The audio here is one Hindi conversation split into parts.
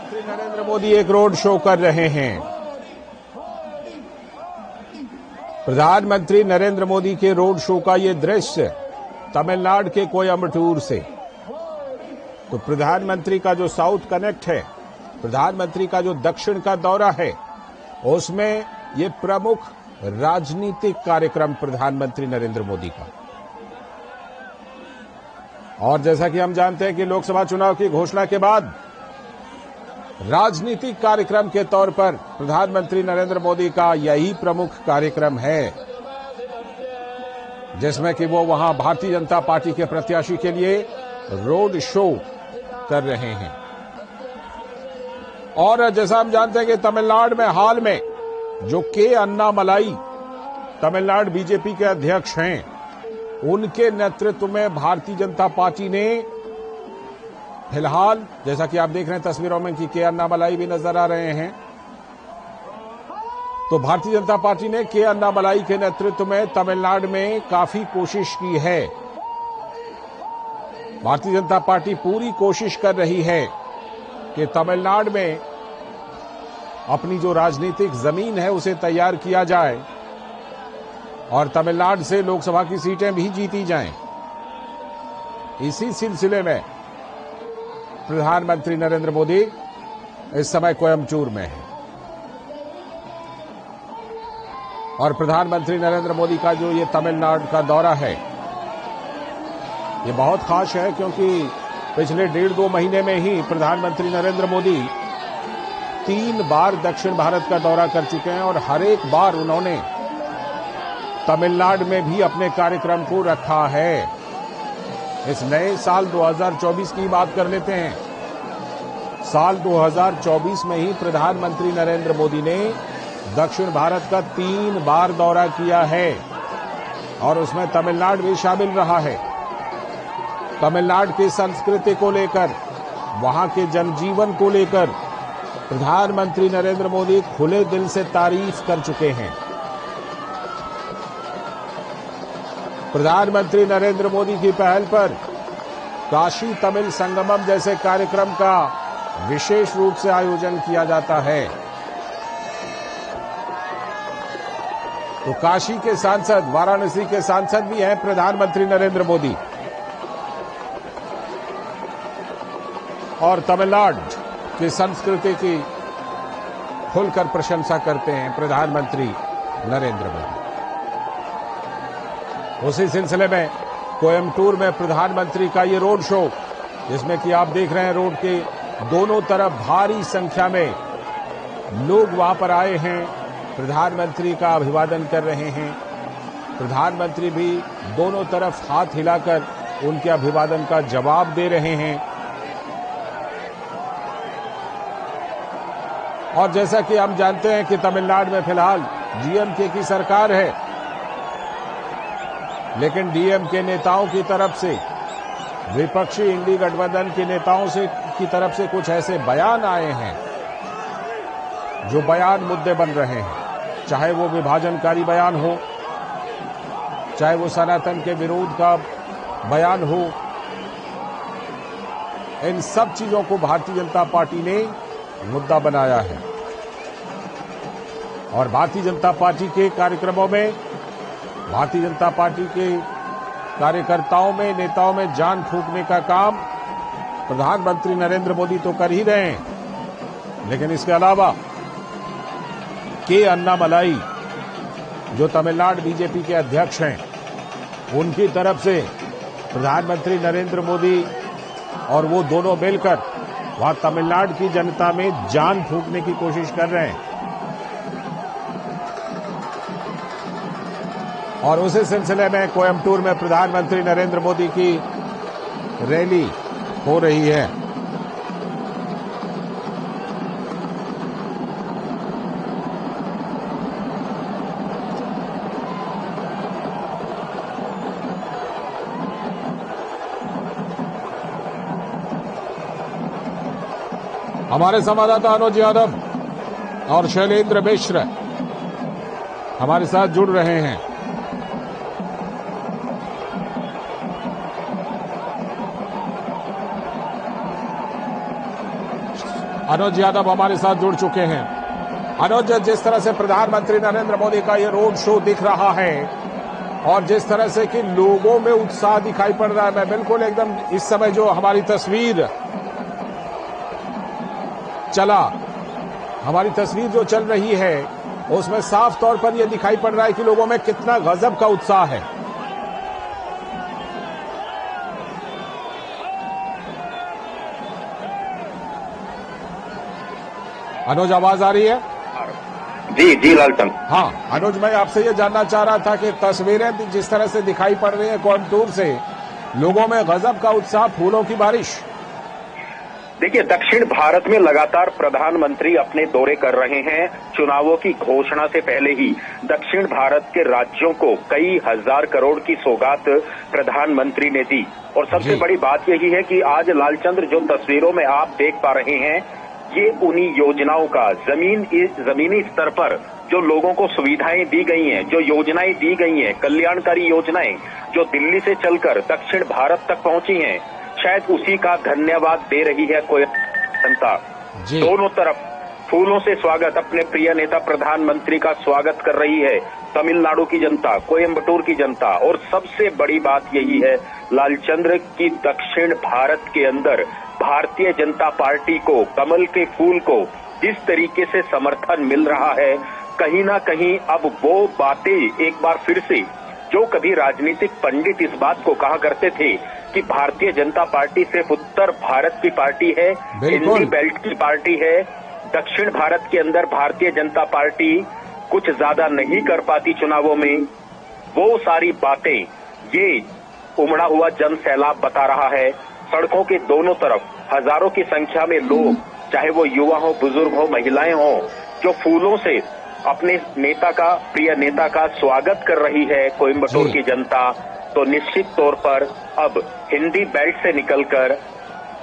प्रधानमंत्री नरेंद्र मोदी एक रोड शो कर रहे हैं। प्रधानमंत्री नरेंद्र मोदी के रोड शो का ये दृश्य तमिलनाडु के कोयम्बटूर से। तो प्रधानमंत्री का जो साउथ कनेक्ट है, प्रधानमंत्री का जो दक्षिण का दौरा है, उसमें ये प्रमुख राजनीतिक कार्यक्रम प्रधानमंत्री नरेंद्र मोदी का। और जैसा कि हम जानते हैं कि लोकसभा चुनाव की घोषणा के बाद राजनीतिक कार्यक्रम के तौर पर प्रधानमंत्री नरेंद्र मोदी का यही प्रमुख कार्यक्रम है, जिसमें कि वो वहां भारतीय जनता पार्टी के प्रत्याशी के लिए रोड शो कर रहे हैं। और जैसा हम जानते हैं कि तमिलनाडु में हाल में जो के अन्नामलाई तमिलनाडु बीजेपी के अध्यक्ष हैं, उनके नेतृत्व में भारतीय जनता पार्टी ने फिलहाल, जैसा कि आप देख रहे हैं तस्वीरों में कि के अन्नामलाई भी नजर आ रहे हैं, तो भारतीय जनता पार्टी ने के अन्नामलाई के नेतृत्व में तमिलनाडु में काफी कोशिश की है। भारतीय जनता पार्टी पूरी कोशिश कर रही है कि तमिलनाडु में अपनी जो राजनीतिक जमीन है उसे तैयार किया जाए और तमिलनाडु से लोकसभा की सीटें भी जीती जाएं। इसी सिलसिले में प्रधानमंत्री नरेंद्र मोदी इस समय कोयम्बटूर में है। और प्रधानमंत्री नरेंद्र मोदी का जो ये तमिलनाडु का दौरा है, ये बहुत खास है, क्योंकि पिछले 1.5-2 महीने में ही प्रधानमंत्री नरेंद्र मोदी 3 बार दक्षिण भारत का दौरा कर चुके हैं और हर एक बार उन्होंने तमिलनाडु में भी अपने कार्यक्रम को रखा है। इस नए साल 2024 की बात कर लेते हैं। साल 2024 में ही प्रधानमंत्री नरेंद्र मोदी ने दक्षिण भारत का 3 बार दौरा किया है और उसमें तमिलनाडु भी शामिल रहा है। तमिलनाडु की संस्कृति को लेकर, वहां के जनजीवन को लेकर प्रधानमंत्री नरेंद्र मोदी खुले दिल से तारीफ कर चुके हैं। प्रधानमंत्री नरेंद्र मोदी की पहल पर काशी तमिल संगमम जैसे कार्यक्रम का विशेष रूप से आयोजन किया जाता है। तो काशी के सांसद, वाराणसी के सांसद भी हैं प्रधानमंत्री नरेंद्र मोदी, और तमिलनाडु की संस्कृति की खुलकर प्रशंसा करते हैं प्रधानमंत्री नरेंद्र मोदी। उसी सिलसिले में कोयम्बटूर में प्रधानमंत्री का ये रोड शो, जिसमें कि आप देख रहे हैं रोड के दोनों तरफ भारी संख्या में लोग वहां पर आए हैं, प्रधानमंत्री का अभिवादन कर रहे हैं। प्रधानमंत्री भी दोनों तरफ हाथ हिलाकर उनके अभिवादन का जवाब दे रहे हैं। और जैसा कि हम जानते हैं कि तमिलनाडु में फिलहाल डीएमके की सरकार है, लेकिन डीएमके नेताओं की तरफ से, विपक्षी इंडी गठबंधन के नेताओं की तरफ से कुछ ऐसे बयान आए हैं जो बयान मुद्दे बन रहे हैं। चाहे वो विभाजनकारी बयान हो, चाहे वो सनातन के विरोध का बयान हो, इन सब चीजों को भारतीय जनता पार्टी ने मुद्दा बनाया है। और भारतीय जनता पार्टी के कार्यक्रमों में, भारतीय जनता पार्टी के कार्यकर्ताओं में, नेताओं में जान फूंकने का काम प्रधानमंत्री नरेंद्र मोदी तो कर ही रहे हैं, लेकिन इसके अलावा के अन्नामलाई जो तमिलनाडु बीजेपी के अध्यक्ष हैं, उनकी तरफ से प्रधानमंत्री नरेंद्र मोदी और वो दोनों मिलकर वहां तमिलनाडु की जनता में जान फूंकने की कोशिश कर रहे हैं। और उसी सिलसिले में कोयम्बटूर में प्रधानमंत्री नरेंद्र मोदी की रैली हो रही है। हमारे संवाददाता अनुज यादव और शैलेंद्र मिश्र हमारे साथ जुड़ रहे हैं। अनुज यादव हमारे साथ जुड़ चुके हैं। अनुज, जिस तरह से प्रधानमंत्री नरेंद्र मोदी का ये रोड शो दिख रहा है और जिस तरह से कि लोगों में उत्साह दिखाई पड़ रहा है, मैं बिल्कुल एकदम इस समय जो हमारी तस्वीर जो चल रही है उसमें साफ तौर पर यह दिखाई पड़ रहा है कि लोगों में कितना गजब का उत्साह है। अनुज, आवाज आ रही है? जी लालचंद। हाँ अनुज, मैं आपसे ये जानना चाह रहा था कि तस्वीरें जिस तरह से दिखाई पड़ रही हैं कोयम्बटूर से, लोगों में गजब का उत्साह, फूलों की बारिश। देखिए, दक्षिण भारत में लगातार प्रधानमंत्री अपने दौरे कर रहे हैं। चुनावों की घोषणा से पहले ही दक्षिण भारत के राज्यों को कई हजार करोड़ की सौगात प्रधानमंत्री ने दी। और सबसे बड़ी बात यही है कि आज लालचंद्र, जो तस्वीरों में आप देख पा रहे हैं, ये उन्हीं योजनाओं का जमीनी स्तर पर जो लोगों को सुविधाएं दी गई हैं, जो योजनाएं दी गई हैं, कल्याणकारी योजनाएं जो दिल्ली से चलकर दक्षिण भारत तक पहुंची हैं, शायद उसी का धन्यवाद दे रही है कोई जनता। दोनों तरफ फूलों से स्वागत, अपने प्रिय नेता प्रधानमंत्री का स्वागत कर रही है तमिलनाडु की जनता, कोयम्बटूर की जनता। और सबसे बड़ी बात यही है लालचंद्र की दक्षिण भारत के अंदर भारतीय जनता पार्टी को, कमल के फूल को जिस तरीके से समर्थन मिल रहा है, कहीं ना कहीं अब वो बातें एक बार फिर से, जो कभी राजनीतिक पंडित इस बात को कहा करते थे कि भारतीय जनता पार्टी सिर्फ उत्तर भारत की पार्टी है, हिंदी बेल्ट की पार्टी है, दक्षिण भारत के अंदर भारतीय जनता पार्टी कुछ ज्यादा नहीं कर पाती चुनावों में, वो सारी बातें ये उमड़ा हुआ जन सैलाब बता रहा है। सड़कों के दोनों तरफ हजारों की संख्या में लोग, चाहे वो युवा हो, बुजुर्ग हो, महिलाएं हो, जो फूलों से अपने नेता का, प्रिय नेता का स्वागत कर रही है कोयम्बटूर की जनता। तो निश्चित तौर पर अब हिंदी बेल्ट से निकलकर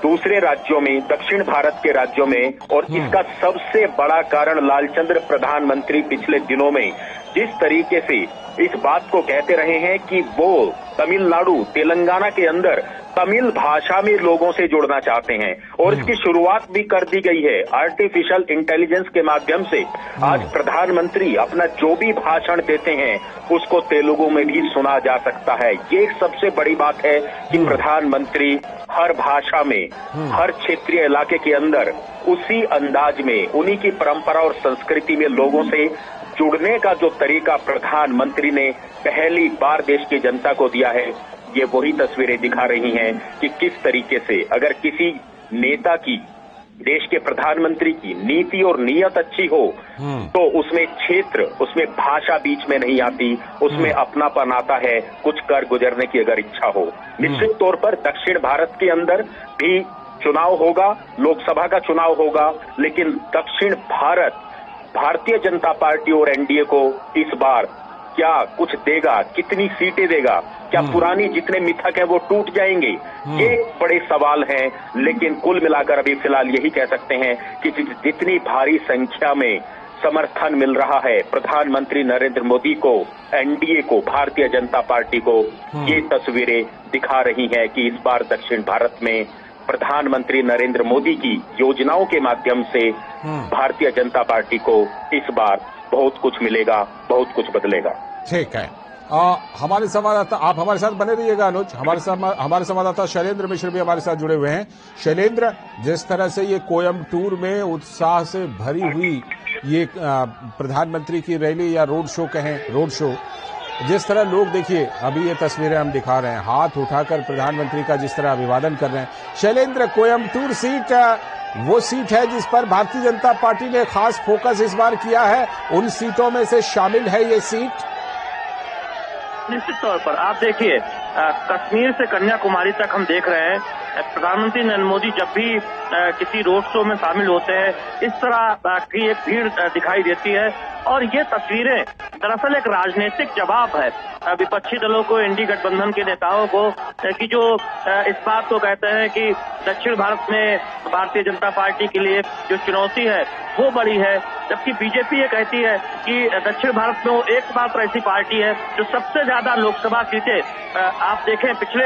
दूसरे राज्यों में, दक्षिण भारत के राज्यों में, और इसका सबसे बड़ा कारण लालचंद्र प्रधानमंत्री पिछले दिनों में जिस तरीके से इस बात को कहते रहे हैं कि वो तमिलनाडु, तेलंगाना के अंदर तमिल भाषा में लोगों से जुड़ना चाहते हैं। और इसकी शुरुआत भी कर दी गई है आर्टिफिशियल इंटेलिजेंस के माध्यम से। आज प्रधानमंत्री अपना जो भी भाषण देते हैं उसको तेलुगु में भी सुना जा सकता है। ये एक सबसे बड़ी बात है कि प्रधानमंत्री हर भाषा में, हर क्षेत्रीय इलाके के अंदर उसी अंदाज में, उन्हीं की परंपरा और संस्कृति में लोगों से जुड़ने का जो तरीका प्रधानमंत्री ने पहली बार देश की जनता को दिया है, ये वही तस्वीरें दिखा रही हैं कि किस तरीके से अगर किसी नेता की, देश के प्रधानमंत्री की नीति और नीयत अच्छी हो तो उसमें क्षेत्र, उसमें भाषा बीच में नहीं आती, उसमें अपनापन आता है, कुछ कर गुजरने की अगर इच्छा हो। निश्चित तौर पर दक्षिण भारत के अंदर भी चुनाव होगा, लोकसभा का चुनाव होगा, लेकिन दक्षिण भारत भारतीय जनता पार्टी और एनडीए को इस बार क्या कुछ देगा, कितनी सीटें देगा, क्या पुरानी जितने मिथक हैं वो टूट जाएंगे, ये बड़े सवाल हैं। लेकिन कुल मिलाकर अभी फिलहाल यही कह सकते हैं कि जितनी भारी संख्या में समर्थन मिल रहा है प्रधानमंत्री नरेंद्र मोदी को, एनडीए को, भारतीय जनता पार्टी को, ये तस्वीरें दिखा रही हैं कि इस बार दक्षिण भारत में प्रधानमंत्री नरेंद्र मोदी की योजनाओं के माध्यम से भारतीय जनता पार्टी को इस बार बहुत कुछ मिलेगा, बहुत कुछ बदलेगा। ठीक है। हमारे संवाददाता, आप हमारे साथ बने रहिएगा अनुज। हमारे संवाददाता शैलेंद्र मिश्र भी हमारे साथ जुड़े हुए हैं। शैलेंद्र, जिस तरह से ये कोयम्बटूर में उत्साह से भरी हुई ये प्रधानमंत्री की रैली या रोड शो कहें, रोड शो, जिस तरह लोग, देखिए अभी ये तस्वीरें हम दिखा रहे हैं, हाथ उठाकर प्रधानमंत्री का जिस तरह अभिवादन कर रहे हैं। शैलेंद्र, कोयम्बटूर सीट वो सीट है जिस पर भारतीय जनता पार्टी ने खास फोकस इस बार किया है, उन सीटों में से शामिल है ये सीट। निश्चित तौर पर आप देखिए, कश्मीर से कन्याकुमारी तक हम देख रहे हैं प्रधानमंत्री नरेंद्र मोदी जब भी किसी रोड शो में शामिल होते हैं, इस तरह की एक भीड़ दिखाई देती है। और ये तस्वीरें दरअसल एक राजनीतिक जवाब है विपक्षी दलों को, एनडीए गठबंधन के नेताओं को, कि जो इस बात को कहते हैं कि दक्षिण भारत में भारतीय जनता पार्टी के लिए जो चुनौती है वो बड़ी है, जबकि बीजेपी ये कहती है कि दक्षिण भारत में वो एकमात्र ऐसी पार्टी है जो सबसे ज्यादा लोकसभा सीटें, आप देखें पिछले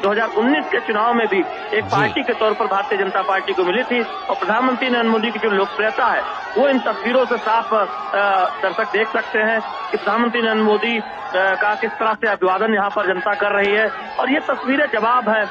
2019 के चुनाव में भी एक पार्टी के तौर पर भारतीय जनता पार्टी को मिली थी। और प्रधानमंत्री नरेंद्र मोदी की जो लोकप्रियता है वो इन तस्वीरों से साफ दर्शक देख सकते हैं कि प्रधानमंत्री नरेंद्र मोदी का किस तरह से अभिवादन यहाँ पर जनता कर रही है। और ये तस्वीरें जवाब है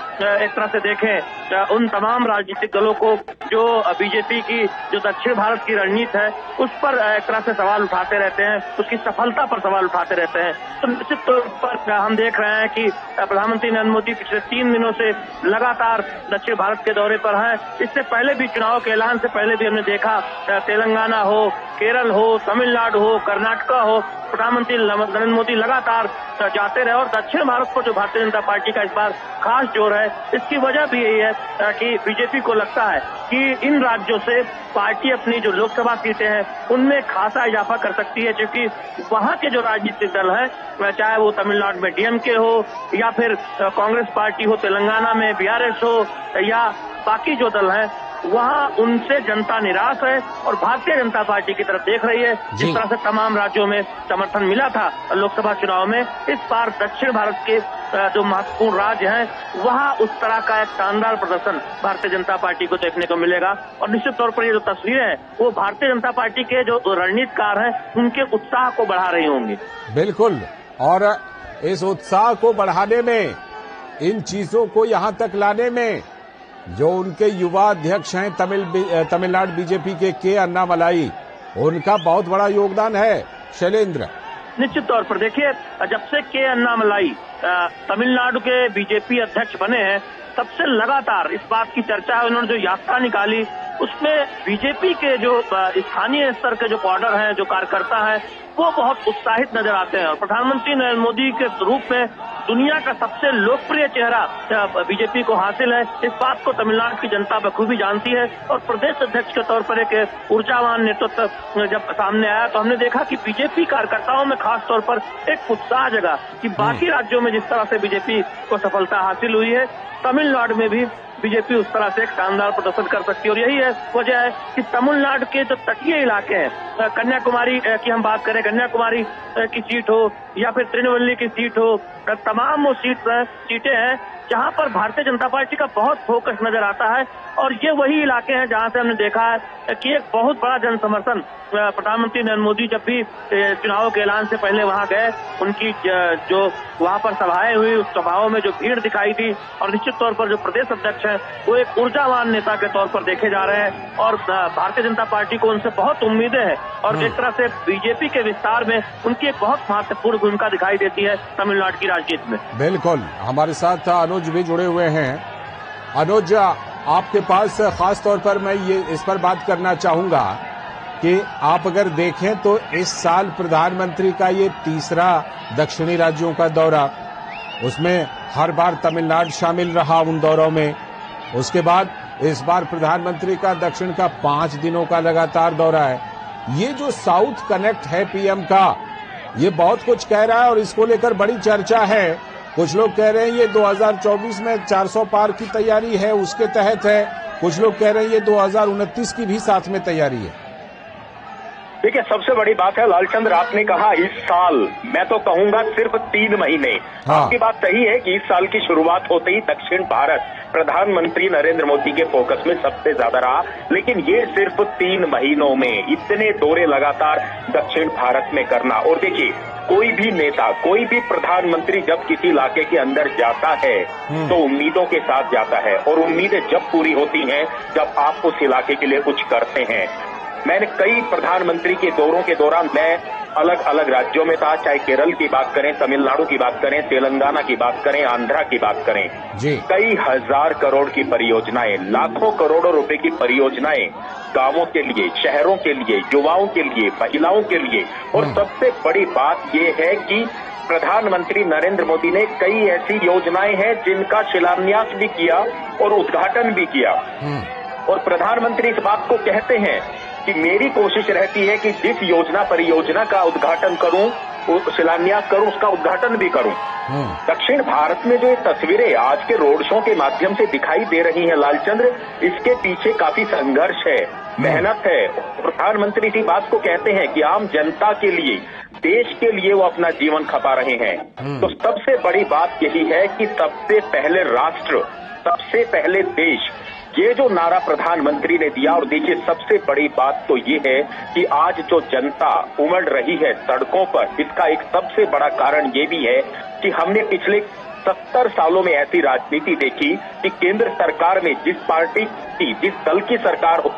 एक तरह से देखें उन तमाम राजनीतिक दलों को जो बीजेपी की जो दक्षिण भारत की रणनीति है उस पर एक तरह से सवाल उठाते रहते हैं, उसकी सफलता पर सवाल उठाते रहते हैं। तो निश्चित तौर पर हम देख रहे हैं कि प्रधानमंत्री नरेंद्र मोदी पिछले 3 दिनों से लगातार दक्षिण भारत के दौरे पर हैं। इससे पहले भी चुनाव के ऐलान से पहले भी हमने देखा तेलंगाना हो, केरल हो, तमिलनाडु हो, कर्नाटका हो, प्रधानमंत्री नरेंद्र मोदी लगातार जाते रहे। और दक्षिण भारत पर जो भारतीय जनता पार्टी का इस बार खास जोर है, इसकी वजह भी यही है कि बीजेपी को लगता है कि इन राज्यों से पार्टी अपनी जो लोकसभा सीटें हैं उनमें खासा इजाफा कर सकती है, क्योंकि वहां के जो राजनीतिक दल हैं, चाहे वो तमिलनाडु में डीएमके हो या फिर कांग्रेस पार्टी हो, तेलंगाना में बीआरएस हो या बाकी जो दल हैं, वहाँ उनसे जनता निराश है और भारतीय जनता पार्टी की तरफ देख रही है। जिस तरह से तमाम राज्यों में समर्थन मिला था लोकसभा चुनाव में, इस बार दक्षिण भारत के जो महत्वपूर्ण राज्य हैं वहाँ उस तरह का एक शानदार प्रदर्शन भारतीय जनता पार्टी को देखने को मिलेगा। और निश्चित तौर पर ये जो तस्वीरें हैं वो भारतीय जनता पार्टी के जो रणनीतिकार हैं उनके उत्साह को बढ़ा रही होंगी। बिल्कुल, और इस उत्साह को बढ़ाने में, इन चीजों को यहाँ तक लाने में जो उनके युवा अध्यक्ष हैं तमिलनाडु बीजेपी के अन्नामलाई, उनका बहुत बड़ा योगदान है। शैलेंद्र, निश्चित तौर पर देखिए, जब से के अन्नामलाई तमिलनाडु के बीजेपी अध्यक्ष बने हैं तब से लगातार इस बात की चर्चा है। उन्होंने जो यात्रा निकाली उसमें बीजेपी के जो स्थानीय स्तर के जो कैडर हैं, जो कार्यकर्ता हैं, वो बहुत उत्साहित नजर आते हैं। और प्रधानमंत्री नरेंद्र मोदी के रूप में दुनिया का सबसे लोकप्रिय चेहरा बीजेपी को हासिल है, इस बात को तमिलनाडु की जनता बखूबी जानती है। और प्रदेश अध्यक्ष के तौर पर एक ऊर्जावान नेतृत्व जब सामने आया तो हमने देखा कि बीजेपी कार्यकर्ताओं में खास तौर पर एक उत्साह जगा कि बाकी राज्यों में जिस तरह से बीजेपी को सफलता हासिल हुई है, तमिलनाडु में भी बीजेपी उस तरह से एक शानदार प्रदर्शन कर सकती है। और यही है वजह है कि तमिलनाडु के जो तटीय इलाके हैं, कन्याकुमारी की हम बात करें, कन्याकुमारी की सीट हो या फिर तिरुनेलवेली की सीट हो, तमाम वो सीटें हैं जहां पर भारतीय जनता पार्टी का बहुत फोकस नजर आता है। और ये वही इलाके हैं जहां से हमने देखा है कि एक बहुत बड़ा जन समर्थन प्रधानमंत्री नरेंद्र मोदी जब भी चुनाव के ऐलान से पहले वहां गए, उनकी जो वहां पर सभाएं हुई, उस सभाओं में जो भीड़ दिखाई थी। और निश्चित तौर पर जो प्रदेश अध्यक्ष हैं वो एक ऊर्जावान नेता के तौर पर देखे जा रहे हैं और भारतीय जनता पार्टी को उनसे बहुत उम्मीदें हैं। और एक तरह से बीजेपी के विस्तार में उनकी एक बहुत महत्वपूर्ण भूमिका दिखाई देती है तमिलनाडु की राजनीति में। बिल्कुल, हमारे साथ अनुज भी जुड़े हुए हैं। अनुज, आपके पास खास तौर पर मैं ये इस पर बात करना चाहूंगा कि आप अगर देखें तो इस साल प्रधानमंत्री का ये तीसरा दक्षिणी राज्यों का दौरा, उसमें हर बार तमिलनाडु शामिल रहा उन दौरों में। उसके बाद इस बार प्रधानमंत्री का दक्षिण का 5 दिनों का लगातार दौरा है। ये जो साउथ कनेक्ट है पीएम का, ये बहुत कुछ कह रहा है और इसको लेकर बड़ी चर्चा है। कुछ लोग कह रहे हैं ये 2024 में 400 पार की तैयारी है, उसके तहत है। कुछ लोग कह रहे हैं ये 2029 की भी साथ में तैयारी है। देखिए, सबसे बड़ी बात है लालचंद्र, आपने कहा इस साल, मैं तो कहूंगा सिर्फ 3 महीने। आपकी बात सही है कि इस साल की शुरुआत होते ही दक्षिण भारत प्रधानमंत्री नरेंद्र मोदी के फोकस में सबसे ज्यादा रहा, लेकिन ये सिर्फ 3 महीनों में इतने दौरे लगातार दक्षिण भारत में करना। और देखिए, कोई भी नेता, कोई भी प्रधानमंत्री जब किसी इलाके के अंदर जाता है तो उम्मीदों के साथ जाता है, और उम्मीदें जब पूरी होती हैं जब आप उस इलाके के लिए कुछ करते हैं। मैंने कई प्रधानमंत्री के दौरों के दौरान मैं अलग अलग राज्यों में था, चाहे केरल की बात करें, तमिलनाडु की बात करें, तेलंगाना की बात करें, आंध्रा की बात करें जी। कई हजार करोड़ की परियोजनाएं, लाखों करोड़ों रुपए की परियोजनाएं गांवों के लिए, शहरों के लिए, युवाओं के लिए, महिलाओं के लिए। और सबसे बड़ी बात यह है कि प्रधानमंत्री नरेंद्र मोदी ने कई ऐसी योजनाएं हैं जिनका शिलान्यास भी किया और उद्घाटन भी किया। और प्रधानमंत्री इस बात को कहते हैं कि मेरी कोशिश रहती है कि जिस योजना परियोजना का उद्घाटन करूं, शिलान्यास करूं, उसका उद्घाटन भी करूं। दक्षिण भारत में जो ये तस्वीरें आज के रोड शो के माध्यम से दिखाई दे रही हैं लालचंद्र, इसके पीछे काफी संघर्ष है, मेहनत है, प्रधानमंत्री इसी बात को कहते हैं कि आम जनता के लिए, देश के लिए वो अपना जीवन खपा रहे हैं। तो सबसे बड़ी बात यही है कि सबसे पहले राष्ट्र, सबसे पहले देश, ये जो नारा प्रधानमंत्री ने दिया। और देखिए, सबसे बड़ी बात तो ये है कि आज जो जनता उमड़ रही है सड़कों पर, इसका एक सबसे बड़ा कारण ये भी है कि हमने पिछले 70 सालों में ऐसी राजनीति देखी कि केंद्र सरकार में जिस पार्टी की, जिस दल की सरकार हो,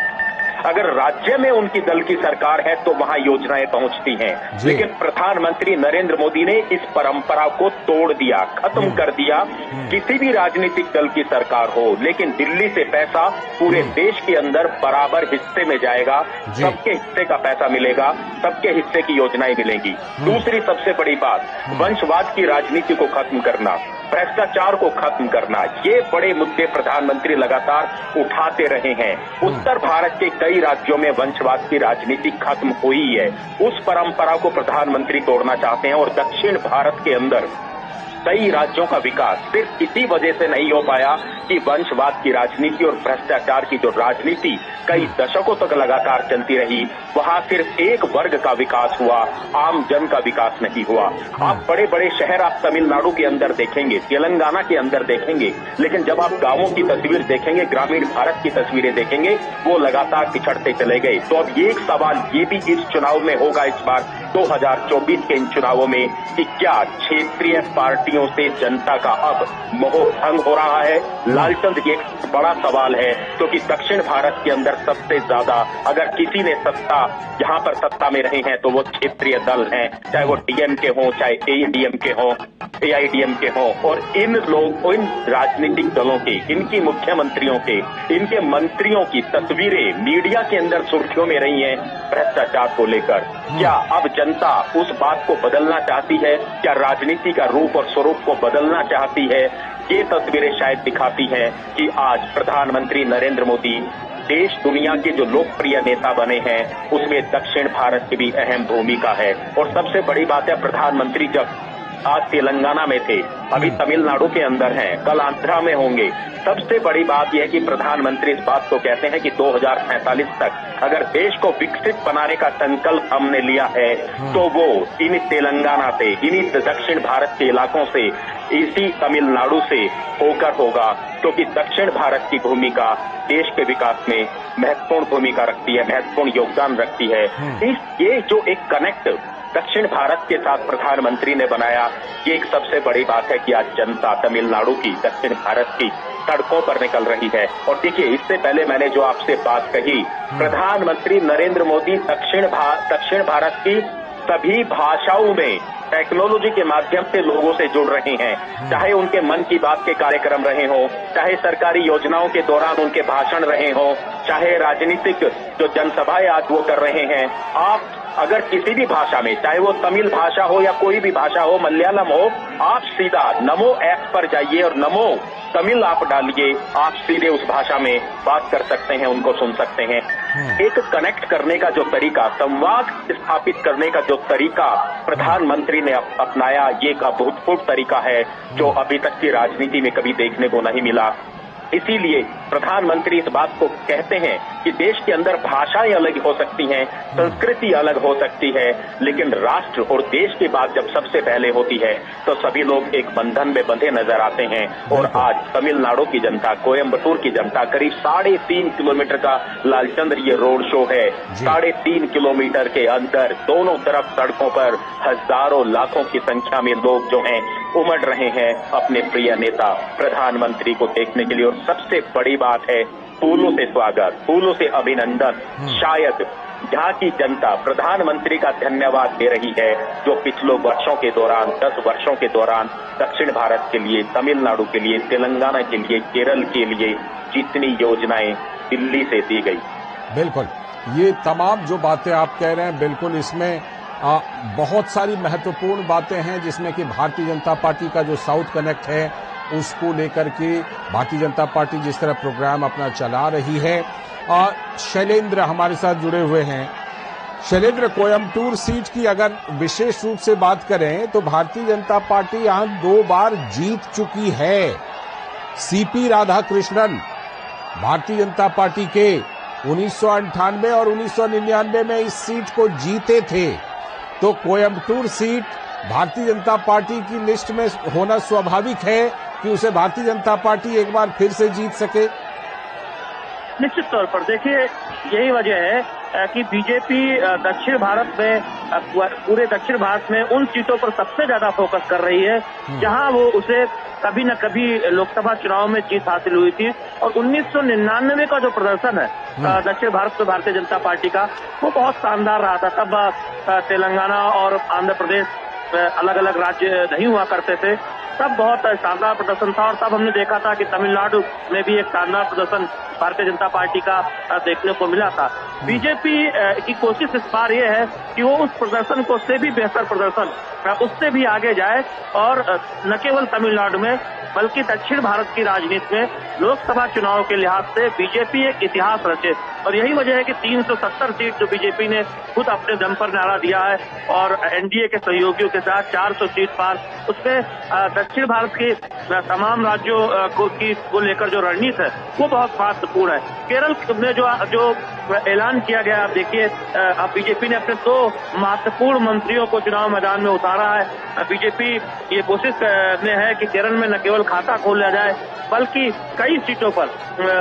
अगर राज्य में उनकी दल की सरकार है तो वहां योजनाएं पहुंचती हैं। लेकिन प्रधानमंत्री नरेंद्र मोदी ने इस परंपरा को तोड़ दिया, खत्म कर दिया। किसी भी राजनीतिक दल की सरकार हो, लेकिन दिल्ली से पैसा पूरे देश के अंदर बराबर हिस्से में जाएगा, सबके हिस्से का पैसा मिलेगा, सबके हिस्से की योजनाएं मिलेंगी। दूसरी सबसे बड़ी बात, वंशवाद की राजनीति को खत्म करना, भ्रष्टाचार को खत्म करना, ये बड़े मुद्दे प्रधानमंत्री लगातार उठाते रहे हैं। उत्तर भारत के कई राज्यों में वंशवाद की राजनीति खत्म हुई है, उस परंपरा को प्रधानमंत्री तोड़ना चाहते हैं। और दक्षिण भारत के अंदर कई राज्यों का विकास सिर्फ इसी वजह से नहीं हो पाया कि वंशवाद की राजनीति और भ्रष्टाचार की जो राजनीति कई दशकों तक लगातार चलती रही, वहां सिर्फ एक वर्ग का विकास हुआ, आम जन का विकास नहीं हुआ। आप बड़े बड़े शहर आप तमिलनाडु के अंदर देखेंगे, तेलंगाना के अंदर देखेंगे, लेकिन जब आप गांवों की तस्वीर देखेंगे, ग्रामीण भारत की तस्वीरें देखेंगे, वो लगातार पिछड़ते चले गए। तो अब ये एक सवाल ये भी इस चुनाव में होगा, इस बार 2024 के इन चुनावों में, कि क्या क्षेत्रीय पार्टियों से जनता का अब मोह भंग हो रहा है? लालचंद, ये एक बड़ा सवाल है, क्योंकि दक्षिण भारत के अंदर सबसे ज्यादा अगर किसी ने सत्ता, यहाँ पर सत्ता में रहे हैं तो वो क्षेत्रीय दल हैं, चाहे वो डीएमके हो, चाहे एडीएमके हो, एआईडीएमके हो। और इन राजनीतिक दलों के, इनकी मुख्यमंत्रियों के, इनके मंत्रियों की तस्वीरें मीडिया के अंदर सुर्खियों में रही हैं भ्रष्टाचार को लेकर। क्या अब जनता उस बात को बदलना चाहती है? क्या राजनीति का रूप और स्वरूप को बदलना चाहती है? ये तस्वीरें शायद दिखाती हैं कि आज प्रधानमंत्री नरेंद्र मोदी देश दुनिया के जो लोकप्रिय नेता बने हैं, उसमें दक्षिण भारत की भी अहम भूमिका है। और सबसे बड़ी बात है, प्रधानमंत्री जब आज तेलंगाना में थे, अभी तमिलनाडु के अंदर हैं, कल आंध्रा में होंगे। सबसे बड़ी बात यह है कि प्रधानमंत्री इस बात को कहते हैं कि 2047 तक अगर देश को विकसित बनाने का संकल्प हमने लिया है, तो वो इन तेलंगाना से, इन्हीं दक्षिण भारत के इलाकों से, इसी तमिलनाडु से होकर होगा, क्योंकि दक्षिण भारत की भूमिका देश के विकास में महत्वपूर्ण भूमिका रखती है, महत्वपूर्ण योगदान रखती है। ये जो एक कनेक्ट दक्षिण भारत के साथ प्रधानमंत्री ने बनाया, ये एक सबसे बड़ी बात है कि आज जनता तमिलनाडु की, दक्षिण भारत की सड़कों पर निकल रही है। और देखिए, इससे पहले मैंने जो आपसे बात कही, प्रधानमंत्री नरेंद्र मोदी दक्षिण भारत की सभी भाषाओं में टेक्नोलॉजी के माध्यम से लोगों से जुड़ रहे हैं, चाहे उनके मन की बात के कार्यक्रम रहे हों, चाहे सरकारी योजनाओं के दौरान उनके भाषण रहे हों, चाहे राजनीतिक जो जनसभाएं आज वो कर रहे हैं। आप अगर किसी भी भाषा में, चाहे वो तमिल भाषा हो या कोई भी भाषा हो, मलयालम हो, आप सीधा नमो ऐप पर जाइए और नमो तमिल आप डालिए, आप सीधे उस भाषा में बात कर सकते हैं, उनको सुन सकते हैं। एक कनेक्ट करने का जो तरीका, संवाद स्थापित करने का जो तरीका प्रधानमंत्री ने अपनाया, ये एक अभूतपूर्व तरीका है जो अभी तक की राजनीति में कभी देखने को नहीं मिला। इसीलिए प्रधानमंत्री इस बात को कहते हैं कि देश के अंदर भाषाएं अलग हो सकती हैं, संस्कृति अलग हो सकती है, लेकिन राष्ट्र और देश की बात जब सबसे पहले होती है तो सभी लोग एक बंधन में बंधे नजर आते हैं। और आज तमिलनाडु की जनता, कोयम्बटूर की जनता, करीब 3.5 किलोमीटर का लालचंद्र ये रोड शो है, 3.5 किलोमीटर के अंदर दोनों तरफ सड़कों पर हजारों लाखों की संख्या में लोग जो हैं उमड़ रहे हैं अपने प्रिय नेता प्रधानमंत्री को देखने के लिए। और सबसे बड़ी बात है, फूलों से स्वागत, फूलों से अभिनंदन। शायद यहाँ की जनता प्रधानमंत्री का धन्यवाद दे रही है, जो पिछले वर्षों के दौरान, 10 वर्षों के दौरान दक्षिण भारत के लिए, तमिलनाडु के लिए, तेलंगाना के लिए, केरल के लिए जितनी योजनाएं दिल्ली से दी गई। बिल्कुल, ये तमाम जो बातें आप कह रहे हैं, बिल्कुल इसमें बहुत सारी महत्वपूर्ण बातें हैं, जिसमें कि भारतीय जनता पार्टी का जो साउथ कनेक्ट है उसको लेकर के भारतीय जनता पार्टी जिस तरह प्रोग्राम अपना चला रही है। शैलेंद्र हमारे साथ जुड़े हुए हैं। शैलेंद्र, कोयम्बटूर सीट की अगर विशेष रूप से बात करें तो भारतीय जनता पार्टी यहां 2 बार जीत चुकी है। सीपी राधाकृष्णन भारतीय जनता पार्टी के 1998 और 1999 में इस सीट को जीते थे, तो कोयम्बटूर सीट भारतीय जनता पार्टी की लिस्ट में होना स्वाभाविक है कि उसे भारतीय जनता पार्टी एक बार फिर से जीत सके। निश्चित तौर पर देखिए, यही वजह है कि बीजेपी दक्षिण भारत में, पूरे दक्षिण भारत में उन सीटों पर सबसे ज्यादा फोकस कर रही है जहां वो उसे कभी न कभी लोकसभा चुनाव में जीत हासिल हुई थी। और 1999 का जो प्रदर्शन है दक्षिण भारत में भारतीय जनता पार्टी का, वो बहुत शानदार रहा था। तब तेलंगाना और आंध्र प्रदेश अलग अलग राज्य नहीं हुआ करते थे, तब बहुत शानदार प्रदर्शन था। और तब हमने देखा था कि तमिलनाडु में भी एक शानदार प्रदर्शन भारतीय जनता पार्टी का देखने को मिला था। बीजेपी की कोशिश इस बार ये है कि वो उस प्रदर्शन को से भी बेहतर प्रदर्शन, उससे भी आगे जाए और न केवल तमिलनाडु में बल्कि दक्षिण भारत की राजनीति में लोकसभा चुनाव के लिहाज से बीजेपी एक इतिहास रचे। और यही वजह है कि 370 सीट जो बीजेपी ने खुद अपने दम पर नारा दिया है और एनडीए के सहयोगियों के साथ 400 सीट पार, उसमें दक्षिण भारत के तमाम राज्यों को लेकर जो रणनीति है वो बहुत महत्वपूर्ण है। केरल में जो ऐलान किया गया, आप देखिए, अब बीजेपी ने अपने 2 महत्वपूर्ण मंत्रियों को चुनाव मैदान में उतारा है। बीजेपी ये कोशिश में है कि केरल में न केवल खाता खोला जाए बल्कि कई सीटों पर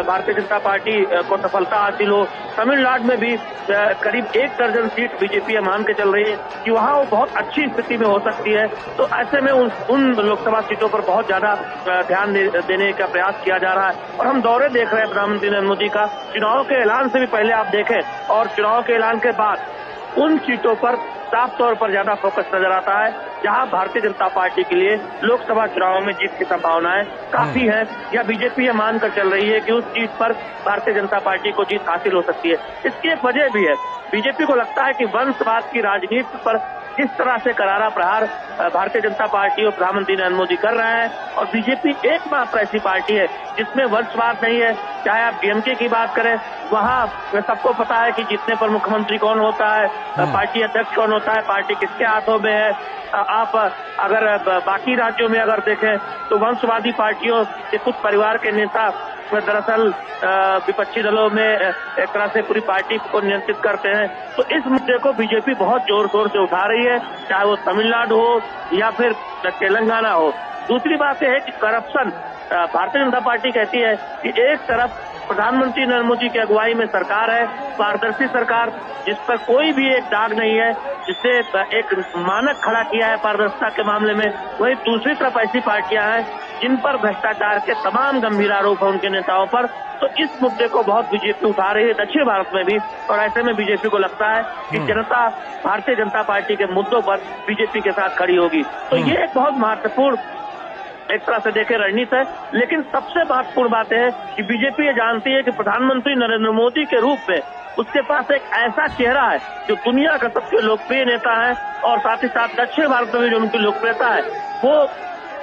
भारतीय जनता पार्टी को सफलता हासिल हो। तमिलनाडु में भी करीब 1 दर्जन सीट बीजेपी मान के चल रही है कि वहां वो बहुत अच्छी स्थिति में हो सकती है। तो ऐसे में उन लोकसभा सीटों पर बहुत ज्यादा ध्यान देने का प्रयास किया जा रहा है। और हम दौरे देख रहे हैं प्रधानमंत्री नरेंद्र मोदी का, चुनाव के ऐलान से भी पहले आप देखें और चुनाव के ऐलान के बाद उन सीटों पर साफ तौर पर ज्यादा फोकस नजर आता है जहां भारतीय जनता पार्टी के लिए लोकसभा चुनाव में जीत की संभावनाएं काफी है, या बीजेपी ये मानकर चल रही है कि उस सीट पर भारतीय जनता पार्टी को जीत हासिल हो सकती है। इसकी एक वजह भी है, बीजेपी को लगता है कि वंशवाद की राजनीति पर जिस तरह से करारा प्रहार भारतीय जनता पार्टी और प्रधानमंत्री नरेंद्र मोदी कर रहे हैं, और बीजेपी एकमात्र ऐसी पार्टी है जिसमें वंशवाद नहीं है। चाहे आप डीएमके की बात करें, वहां सबको पता है कि जीतने पर मुख्यमंत्री कौन होता है, पार्टी अध्यक्ष कौन होता है, पार्टी किसके हाथों में है। आप अगर बाकी राज्यों में अगर देखें तो वंशवादी पार्टियों के कुछ परिवार के नेता दरअसल विपक्षी दलों में एक तरह से पूरी पार्टी को नियंत्रित करते हैं। तो इस मुद्दे को बीजेपी बहुत जोर शोर से उठा रही है, चाहे वो तमिलनाडु हो या फिर तेलंगाना हो। दूसरी बात यह है कि करप्शन, भारतीय जनता पार्टी कहती है कि एक तरफ प्रधानमंत्री नरेंद्र मोदी की अगुवाई में सरकार है, पारदर्शी सरकार जिस पर कोई भी एक दाग नहीं है, जिससे एक मानक खड़ा किया है पारदर्शिता के मामले में, वहीं दूसरी तरफ ऐसी पार्टियां हैं जिन पर भ्रष्टाचार के तमाम गंभीर आरोप हैं उनके नेताओं पर। तो इस मुद्दे को बहुत बीजेपी उठा रही है दक्षिण भारत में भी, और ऐसे में बीजेपी को लगता है कि जनता भारतीय जनता पार्टी के मुद्दों पर बीजेपी के साथ खड़ी होगी। तो ये एक बहुत महत्वपूर्ण एक तरह से देखे रणनीति है। लेकिन सबसे महत्वपूर्ण बात है कि बीजेपी ये जानती है कि प्रधानमंत्री नरेंद्र मोदी के रूप में उसके पास एक ऐसा चेहरा है जो दुनिया का सबसे लोकप्रिय नेता है, और साथ ही साथ दक्षिण भारत में जो उनकी लोकप्रियता है वो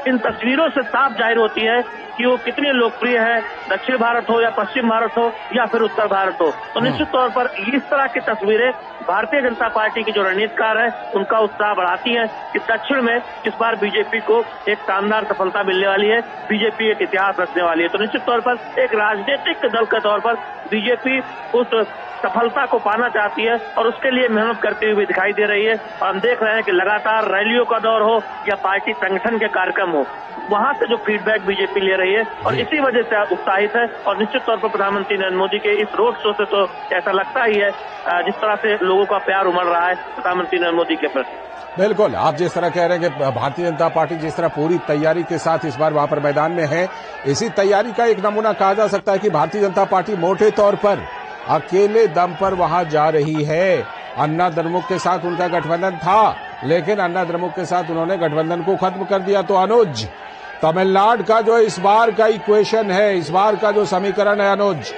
इन तस्वीरों से साफ जाहिर होती है कि वो कितने लोकप्रिय है, दक्षिण भारत हो या पश्चिम भारत हो या फिर उत्तर भारत हो। तो निश्चित तौर पर इस तरह की तस्वीरें भारतीय जनता पार्टी की जो रणनीतिकार है उनका उत्साह बढ़ाती हैं कि दक्षिण में इस बार बीजेपी को एक शानदार सफलता मिलने वाली है, बीजेपी एक इतिहास रचने वाली है। तो निश्चित तौर पर एक राजनीतिक दल के तौर पर बीजेपी उस सफलता को पाना चाहती है और उसके लिए मेहनत करती हुई दिखाई दे रही है। और हम देख रहे हैं कि लगातार रैलियों का दौर हो या पार्टी संगठन के कार्यक्रम हो, वहां से जो फीडबैक बीजेपी ले रही है और इसी वजह से उत्साहित है। और निश्चित तौर पर प्रधानमंत्री नरेंद्र मोदी के इस रोड शो से तो ऐसा लगता ही है जिस तरह से लोगों का प्यार उमड़ रहा है प्रधानमंत्री नरेंद्र मोदी के प्रति। बिल्कुल, आप जिस तरह कह रहे हैं कि भारतीय जनता पार्टी जिस तरह पूरी तैयारी के साथ इस बार वहां पर मैदान में है, इसी तैयारी का एक नमूना कहा जा सकता है कि भारतीय जनता पार्टी मोटे तौर पर अकेले दम पर वहां जा रही है। अन्ना द्रमुक के साथ उनका गठबंधन था, लेकिन अन्ना द्रमुक के साथ उन्होंने गठबंधन को खत्म कर दिया। तो अनुज, तमिलनाडु का जो इस बार का इक्वेशन है, इस बार का जो समीकरण है अनुज,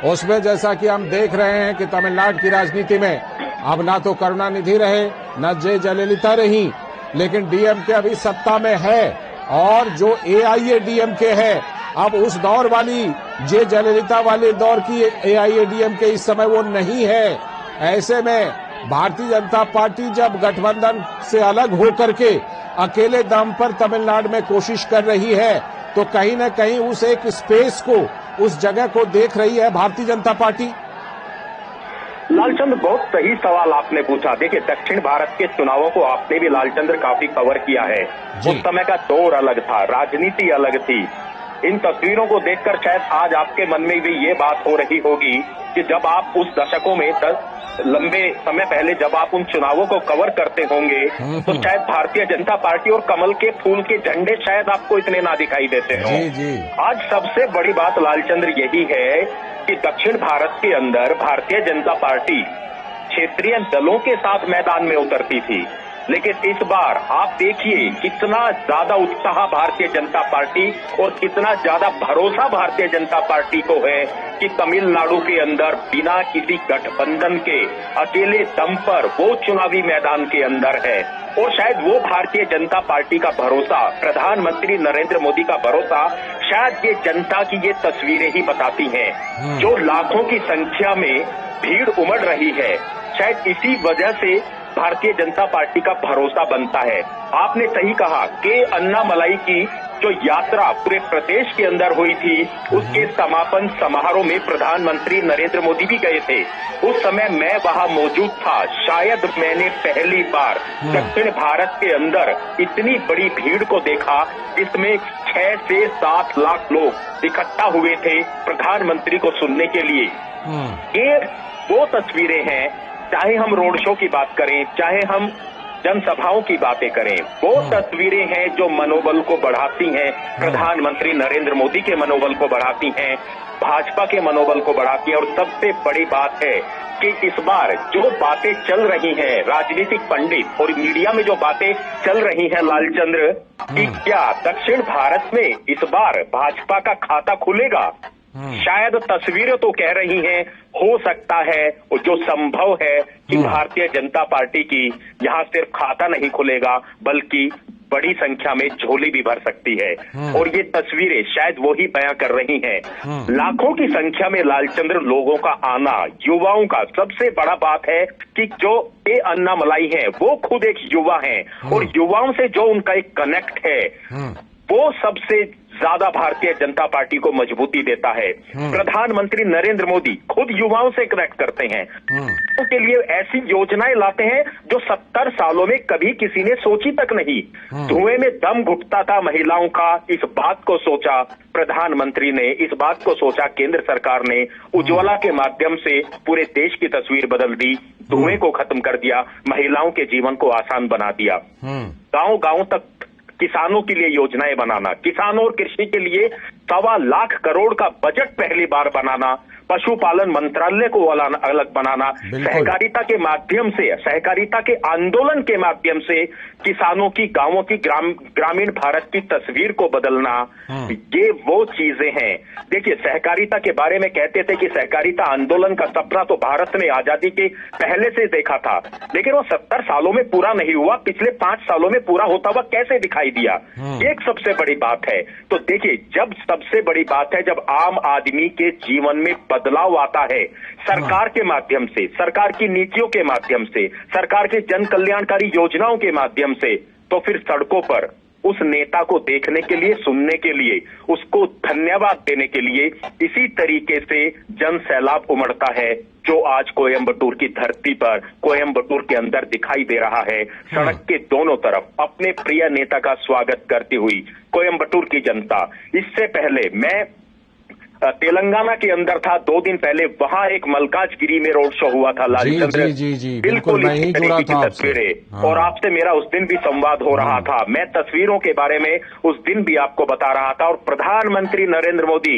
उसमें जैसा कि हम देख रहे हैं कि तमिलनाडु की राजनीति में अब ना तो करुणानिधि रहे न जयललिता रही, लेकिन डीएमके अभी सत्ता में है, और जो एआईएडीएमके है अब उस दौर वाली जयललिता वाले दौर की एआईएडीएमके इस समय वो नहीं है। ऐसे में भारतीय जनता पार्टी जब गठबंधन से अलग होकर के अकेले दम पर तमिलनाडु में कोशिश कर रही है, तो कहीं न कहीं उस एक स्पेस को, उस जगह को देख रही है भारतीय जनता पार्टी। लालचंद्र, बहुत सही सवाल आपने पूछा। देखिए, दक्षिण भारत के चुनावों को आपने भी लालचंद्र काफी कवर किया है। उस समय का दौर अलग था, राजनीति अलग थी। इन तस्वीरों को देखकर शायद आज आपके मन में भी ये बात हो रही होगी कि जब आप उस दशकों में लंबे समय पहले जब आप उन चुनावों को कवर करते होंगे तो शायद भारतीय जनता पार्टी और कमल के फूल के झंडे शायद आपको इतने ना दिखाई देते हो। आज सबसे बड़ी बात लालचंद्र यही है कि दक्षिण भारत के अंदर भारतीय जनता पार्टी क्षेत्रीय दलों के साथ मैदान में उतरती थी, लेकिन इस बार आप देखिए कितना ज्यादा उत्साह भारतीय जनता पार्टी और कितना ज्यादा भरोसा भारतीय जनता पार्टी को है कि तमिलनाडु के अंदर बिना किसी गठबंधन के अकेले दम पर वो चुनावी मैदान के अंदर है। और शायद वो भारतीय जनता पार्टी का भरोसा, प्रधानमंत्री नरेंद्र मोदी का भरोसा, शायद ये जनता की ये तस्वीरें ही बताती हैं। जो लाखों की संख्या में भीड़ उमड़ रही है, शायद इसी वजह से भारतीय जनता पार्टी का भरोसा बनता है। आपने सही कहा कि अन्नामलाई की जो यात्रा पूरे प्रदेश के अंदर हुई थी, उसके समापन समारोह में प्रधानमंत्री नरेंद्र मोदी भी गए थे। उस समय मैं वहां मौजूद था। शायद मैंने पहली बार दक्षिण भारत के अंदर इतनी बड़ी भीड़ को देखा जिसमें 6 से 7 लाख लोग इकट्ठा हुए थे प्रधानमंत्री को सुनने के लिए। ये वो तस्वीरें हैं, चाहे हम रोड शो की बात करें, चाहे हम जनसभाओं की बातें करें, वो तस्वीरें हैं जो मनोबल को बढ़ाती हैं, प्रधानमंत्री नरेंद्र मोदी के मनोबल को बढ़ाती हैं, भाजपा के मनोबल को बढ़ाती हैं। और सबसे बड़ी बात है कि इस बार जो बातें चल रही हैं, राजनीतिक पंडित और मीडिया में जो बातें चल रही हैं लालचंद्र, कि क्या दक्षिण भारत में इस बार भाजपा का खाता खुलेगा, शायद तस्वीरें तो कह रही हैं हो सकता है, और जो संभव है कि भारतीय जनता पार्टी की यहाँ सिर्फ खाता नहीं खुलेगा बल्कि बड़ी संख्या में झोली भी भर सकती है। और ये तस्वीरें शायद वो ही बयां कर रही हैं। लाखों की संख्या में लालचंद्र लोगों का आना, युवाओं का, सबसे बड़ा बात है कि जो ये अन्नामलाई है वो खुद एक युवा है और युवाओं से जो उनका एक कनेक्ट है वो सबसे ज्यादा भारतीय जनता पार्टी को मजबूती देता है। प्रधानमंत्री नरेंद्र मोदी खुद युवाओं से कनेक्ट करते हैं, उनके लिए ऐसी योजनाएं लाते हैं जो 70 सालों में कभी किसी ने सोची तक नहीं। धुएं में दम घुटता था महिलाओं का, इस बात को सोचा प्रधानमंत्री ने, इस बात को सोचा केंद्र सरकार ने, उज्ज्वला के माध्यम से पूरे देश की तस्वीर बदल दी, धुएं को खत्म कर दिया, महिलाओं के जीवन को आसान बना दिया। गांव गांव तक किसानों के लिए योजनाएं बनाना, किसानों और कृषि के लिए 1.25 लाख करोड़ का बजट पहली बार बनाना, पशुपालन मंत्रालय को अलग बनाना, सहकारिता के माध्यम से, सहकारिता के आंदोलन के माध्यम से किसानों की, गांवों की, ग्रामीण भारत की तस्वीर को बदलना, ये वो चीजें हैं। देखिए, सहकारिता के बारे में कहते थे कि सहकारिता आंदोलन का सपना तो भारत ने आजादी के पहले से देखा था, लेकिन वो 70 सालों में पूरा नहीं हुआ, पिछले 5 सालों में पूरा होता हुआ कैसे दिखाई दिया, एक सबसे बड़ी बात है। तो देखिए, जब सबसे बड़ी बात है जब आम आदमी के जीवन में बदलाव आता है सरकार के माध्यम से, सरकार की नीतियों के माध्यम से, सरकार के जन कल्याणकारी योजनाओं के माध्यम से, तो फिर सड़कों पर उस नेता को देखने के लिए, सुनने के लिए, उसको धन्यवाद देने के लिए इसी तरीके से जन सैलाब उमड़ता है जो आज कोयम्बटूर की धरती पर, कोयम्बटूर के अंदर दिखाई दे रहा है। सड़क के दोनों तरफ अपने प्रिय नेता का स्वागत करती हुई कोयम्बटूर की जनता। इससे पहले मैं तेलंगाना के अंदर था 2 दिन पहले, वहां एक मल्काजगिरी में रोड शो हुआ था लालचंद्र, बिल्कुल इसी तरीके की तस्वीरें, और आपसे मेरा उस दिन भी संवाद हो रहा था। मैं तस्वीरों के बारे में उस दिन भी आपको बता रहा था। और प्रधानमंत्री नरेंद्र मोदी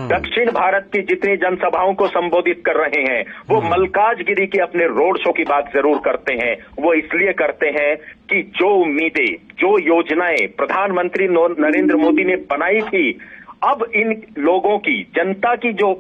दक्षिण भारत की जितनी जनसभाओं को संबोधित कर रहे हैं वो मल्काजगिरी के अपने रोड शो की बात जरूर करते हैं। वो इसलिए करते हैं कि जो उम्मीदें, जो योजनाएं प्रधानमंत्री नरेंद्र मोदी ने बनाई थी, अब इन लोगों की, जनता की जो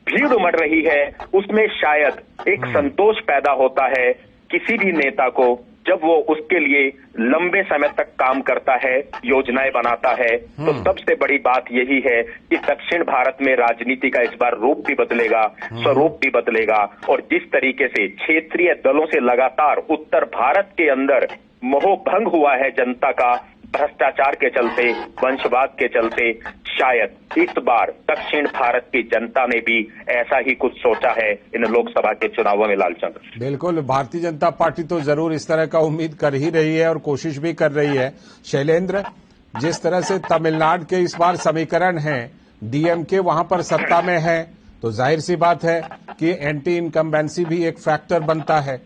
भीड़ उमड़ रही है उसमें शायद एक संतोष पैदा होता है किसी भी नेता को, जब वो उसके लिए लंबे समय तक काम करता है, योजनाएं बनाता है। तो सबसे बड़ी बात यही है कि दक्षिण भारत में राजनीति का इस बार रूप भी बदलेगा, स्वरूप भी बदलेगा, और जिस तरीके से क्षेत्रीय दलों से लगातार उत्तर भारत के अंदर मोह भंग हुआ है जनता का, भ्रष्टाचार के चलते, वंशवाद के चलते शायद इस बार दक्षिण भारत की जनता ने भी ऐसा ही कुछ सोचा है इन लोकसभा के चुनावों में। लालचंद्र, बिल्कुल, भारतीय जनता पार्टी तो जरूर इस तरह का उम्मीद कर ही रही है और कोशिश भी कर रही है। शैलेंद्र, जिस तरह से तमिलनाडु के इस बार समीकरण है, डीएमके वहां पर सत्ता में है, तो जाहिर सी बात है कि एंटी इनकम्बेंसी भी एक फैक्टर बनता है।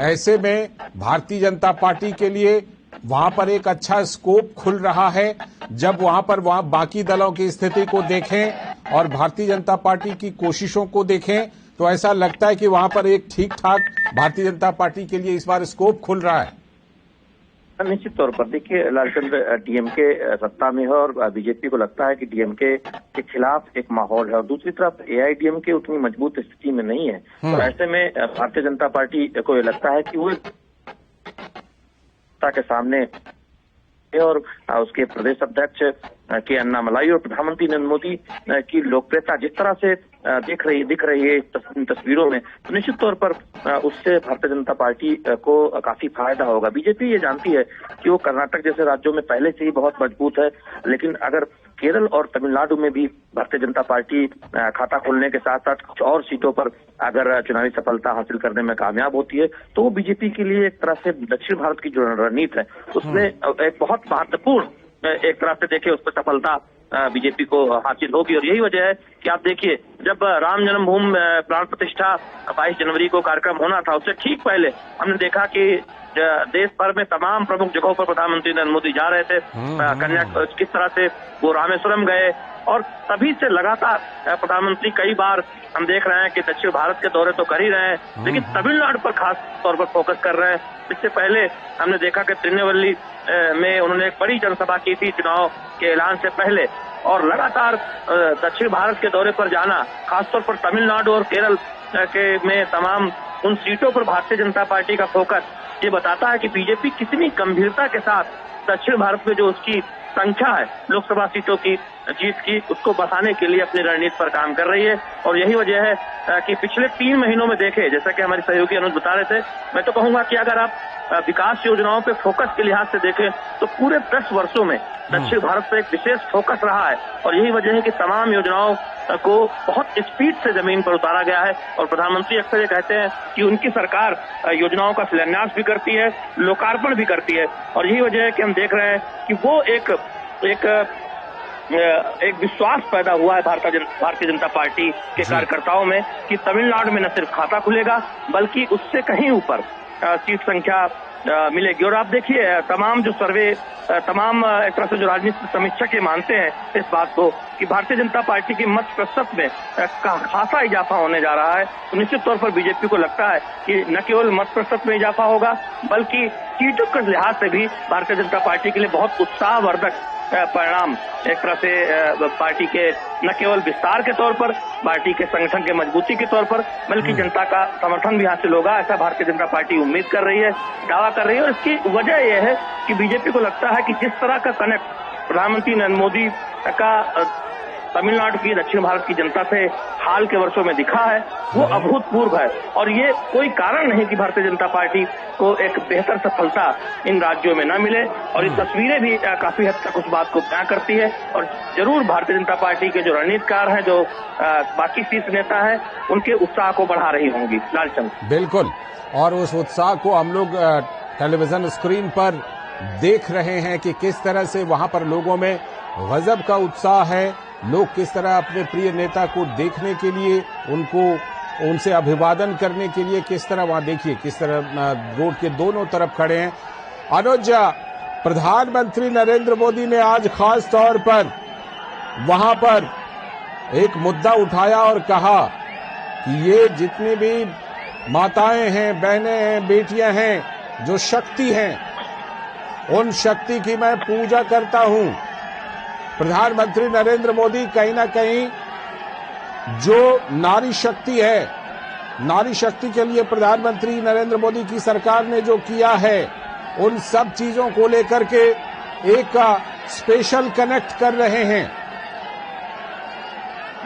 ऐसे में भारतीय जनता पार्टी के लिए वहां पर एक अच्छा स्कोप खुल रहा है। जब वहां बाकी दलों की स्थिति को देखें और भारतीय जनता पार्टी की कोशिशों को देखें तो ऐसा लगता है कि वहां पर एक ठीक ठाक भारतीय जनता पार्टी के लिए इस बार स्कोप खुल रहा है। निश्चित तौर पर देखिए लालचंद्र, डीएमके सत्ता में है और बीजेपी को लगता है कि डीएमके के खिलाफ एक माहौल है और दूसरी तरफ एआईडीएमके उतनी मजबूत स्थिति में नहीं है। तो ऐसे में भारतीय जनता पार्टी को ये लगता है कि वो के सामने और उसके प्रदेश अध्यक्ष के अन्नामलाई और प्रधानमंत्री नरेंद्र मोदी की लोकप्रियता जिस तरह से दिख रही है तस्वीरों में, तो निश्चित तौर पर उससे भारतीय जनता पार्टी को काफी फायदा होगा। बीजेपी ये जानती है कि वो कर्नाटक जैसे राज्यों में पहले से ही बहुत मजबूत है, लेकिन अगर केरल और तमिलनाडु में भी भारतीय जनता पार्टी खाता खोलने के साथ साथ कुछ और सीटों पर अगर चुनावी सफलता हासिल करने में कामयाब होती है तो वो बीजेपी के लिए एक तरह से दक्षिण भारत की जो रणनीति है उसमें एक बहुत महत्वपूर्ण एक तरह से देखिए उस पर सफलता बीजेपी को हासिल होगी। और यही वजह है कि आप देखिए, जब राम जन्मभूमि प्राण प्रतिष्ठा 22 जनवरी को कार्यक्रम होना था, उससे ठीक पहले हमने देखा कि देश भर में तमाम प्रमुख जगहों पर प्रधानमंत्री नरेंद्र मोदी जा रहे थे। कन्या किस तरह से वो रामेश्वरम गए और तभी से लगातार प्रधानमंत्री कई बार हम देख रहे हैं कि दक्षिण भारत के दौरे तो कर ही रहे हैं, लेकिन तमिलनाडु पर खास तौर पर फोकस कर रहे हैं। इससे पहले हमने देखा कि तिरुनेलवेली में उन्होंने एक बड़ी जनसभा की थी चुनाव के ऐलान से पहले, और लगातार दक्षिण भारत के दौरे पर जाना, खासतौर पर तमिलनाडु और केरल के में तमाम उन सीटों पर भारतीय जनता पार्टी का फोकस ये बताता है कि बीजेपी कितनी गंभीरता के साथ दक्षिण भारत में जो उसकी संख्या है लोकसभा सीटों की जीत की, उसको बसाने के लिए अपनी रणनीति पर काम कर रही है। और यही वजह है कि पिछले 3 महीनों में देखे, जैसा कि हमारे सहयोगी अनुज बता रहे थे, मैं तो कहूंगा कि अगर आप विकास योजनाओं पे फोकस के लिहाज से देखें तो पूरे 10 वर्षों में दक्षिण भारत पे एक विशेष फोकस रहा है। और यही वजह है कि तमाम योजनाओं को बहुत स्पीड से जमीन पर उतारा गया है। और प्रधानमंत्री अक्सर ये कहते हैं कि उनकी सरकार योजनाओं का शिलान्यास भी करती है, लोकार्पण भी करती है। और यही वजह है कि हम देख रहे हैं कि वो एक विश्वास पैदा हुआ है भारतीय जनता पार्टी के कार्यकर्ताओं में कि तमिलनाडु में न सिर्फ खाता खुलेगा बल्कि उससे कहीं ऊपर सीट संख्या मिलेगी। और आप देखिए तमाम जो सर्वे, तमाम एक तरह से जो राजनीतिक समीक्षक ये मानते हैं इस बात को कि भारतीय जनता पार्टी की मत प्रतिशत में खासा इजाफा होने जा रहा है। तो निश्चित तौर पर बीजेपी को लगता है कि न केवल मत प्रतिशत में इजाफा होगा बल्कि सीटों के लिहाज से भी भारतीय जनता पार्टी के लिए बहुत उत्साहवर्धक परिणाम एक तरह से पार्टी के न केवल विस्तार के तौर पर, पार्टी के संगठन के मजबूती के तौर पर, बल्कि जनता का समर्थन भी हासिल होगा, ऐसा भारतीय जनता पार्टी उम्मीद कर रही है, दावा कर रही है। और इसकी वजह यह है कि बीजेपी को लगता है कि जिस तरह का कनेक्ट प्रधानमंत्री नरेंद्र मोदी का तमिलनाडु की दक्षिण भारत की जनता से हाल के वर्षों में दिखा है वो अभूतपूर्व है। और ये कोई कारण नहीं कि भारतीय जनता पार्टी को एक बेहतर सफलता इन राज्यों में न मिले। और ये तस्वीरें भी काफी हद तक उस बात को बयां करती है। और जरूर भारतीय जनता पार्टी के जो रणनीतिकार हैं, जो बाकी शीर्ष नेता हैं, उनके उत्साह को बढ़ा रही होंगी। लालचंद, बिल्कुल, और उस उत्साह को हम लोग टेलीविजन स्क्रीन पर देख रहे हैं कि किस तरह से वहां पर लोगों में गजब का उत्साह है। लोग किस तरह अपने प्रिय नेता को देखने के लिए, उनसे अभिवादन करने के लिए किस तरह वहां देखिए किस तरह रोड के दोनों तरफ खड़े हैं। अनुज, प्रधानमंत्री नरेंद्र मोदी ने आज खास तौर पर वहां पर एक मुद्दा उठाया और कहा कि ये जितनी भी माताएं हैं, बहनें हैं, बेटियां हैं, जो शक्ति हैं, उन शक्ति की मैं पूजा करता हूं। प्रधानमंत्री नरेंद्र मोदी कहीं ना कहीं जो नारी शक्ति है, नारी शक्ति के लिए प्रधानमंत्री नरेंद्र मोदी की सरकार ने जो किया है, उन सब चीजों को लेकर के एक स्पेशल कनेक्ट कर रहे हैं।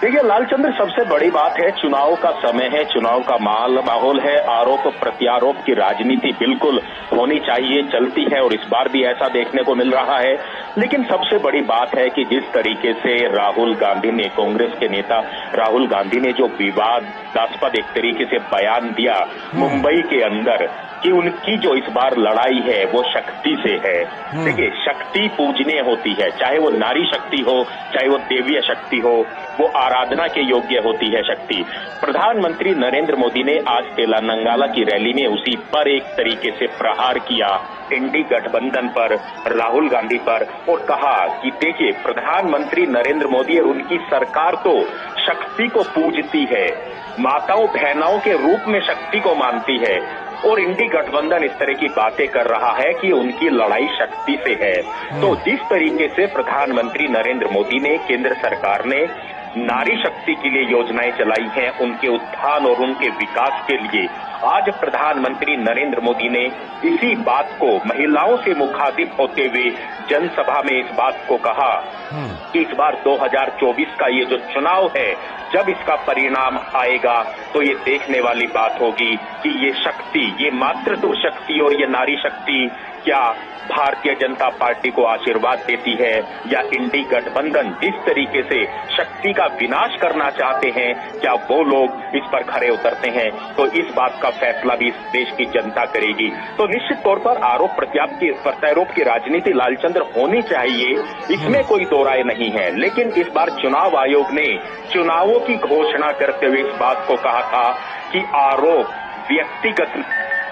देखिए लालचंद्र, सबसे बड़ी बात है चुनाव का समय है, चुनाव का माहौल है, आरोप प्रत्यारोप की राजनीति बिल्कुल होनी चाहिए, चलती है और इस बार भी ऐसा देखने को मिल रहा है। लेकिन सबसे बड़ी बात है कि जिस तरीके से राहुल गांधी ने, कांग्रेस के नेता राहुल गांधी ने जो विवादास्पद एक तरीके से बयान दिया मुंबई के अंदर, कि उनकी जो इस बार लड़ाई है वो शक्ति से है। देखिए, शक्ति पूजनीय होती है, चाहे वो नारी शक्ति हो, चाहे वो देवीय शक्ति हो, वो आराधना के योग्य होती है शक्ति। प्रधानमंत्री नरेंद्र मोदी ने आज तेलंगाना की रैली में उसी पर एक तरीके से प्रहार किया, इंडी गठबंधन पर, राहुल गांधी पर, और कहा कि देखिए, प्रधानमंत्री नरेंद्र मोदी और उनकी सरकार तो शक्ति को पूजती है, माताओं बहनाओं के रूप में शक्ति को मानती है, और इंडी गठबंधन इस तरह की बातें कर रहा है कि उनकी लड़ाई शक्ति से है। तो जिस तरीके से प्रधानमंत्री नरेंद्र मोदी ने, केंद्र सरकार ने नारी शक्ति के लिए योजनाएं चलाई हैं, उनके उत्थान और उनके विकास के लिए, आज प्रधानमंत्री नरेंद्र मोदी ने इसी बात को महिलाओं से मुखातिब होते हुए जनसभा में इस बात को कहा कि इस बार 2024 का ये जो चुनाव है, जब इसका परिणाम आएगा तो ये देखने वाली बात होगी कि ये शक्ति, ये मातृत्व शक्ति और ये नारी शक्ति क्या भारतीय जनता पार्टी को आशीर्वाद देती है, या इंडी गठबंधन जिस तरीके से शक्ति का विनाश करना चाहते हैं, क्या वो लोग इस पर खरे उतरते हैं। तो इस बात का फैसला भी इस देश की जनता करेगी। तो निश्चित तौर पर आरोप प्रत्यारोप की राजनीति लालचंद्र होनी चाहिए, इसमें कोई दो राय नहीं है। लेकिन इस बार चुनाव आयोग ने चुनावों की घोषणा करते हुए इस बात को कहा था कि आरोप व्यक्तिगत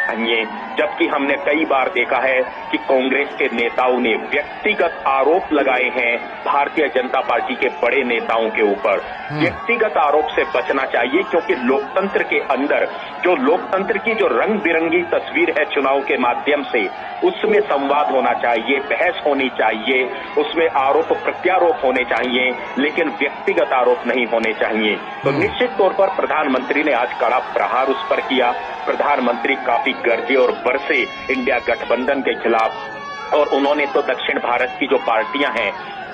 चाहिए, जबकि हमने कई बार देखा है कि कांग्रेस के नेताओं ने व्यक्तिगत आरोप लगाए हैं भारतीय जनता पार्टी के बड़े नेताओं के ऊपर। व्यक्तिगत आरोप से बचना चाहिए, क्योंकि लोकतंत्र के अंदर जो लोकतंत्र की जो रंग बिरंगी तस्वीर है चुनाव के माध्यम से, उसमें संवाद होना चाहिए, बहस होनी चाहिए, उसमें आरोप प्रत्यारोप होने चाहिए, लेकिन व्यक्तिगत आरोप नहीं होने चाहिए। तो निश्चित तौर पर प्रधानमंत्री ने आज कड़ा प्रहार उस पर किया। प्रधानमंत्री काफी गरजे और बरसे इंडिया गठबंधन के खिलाफ, और उन्होंने तो दक्षिण भारत की जो पार्टियां हैं,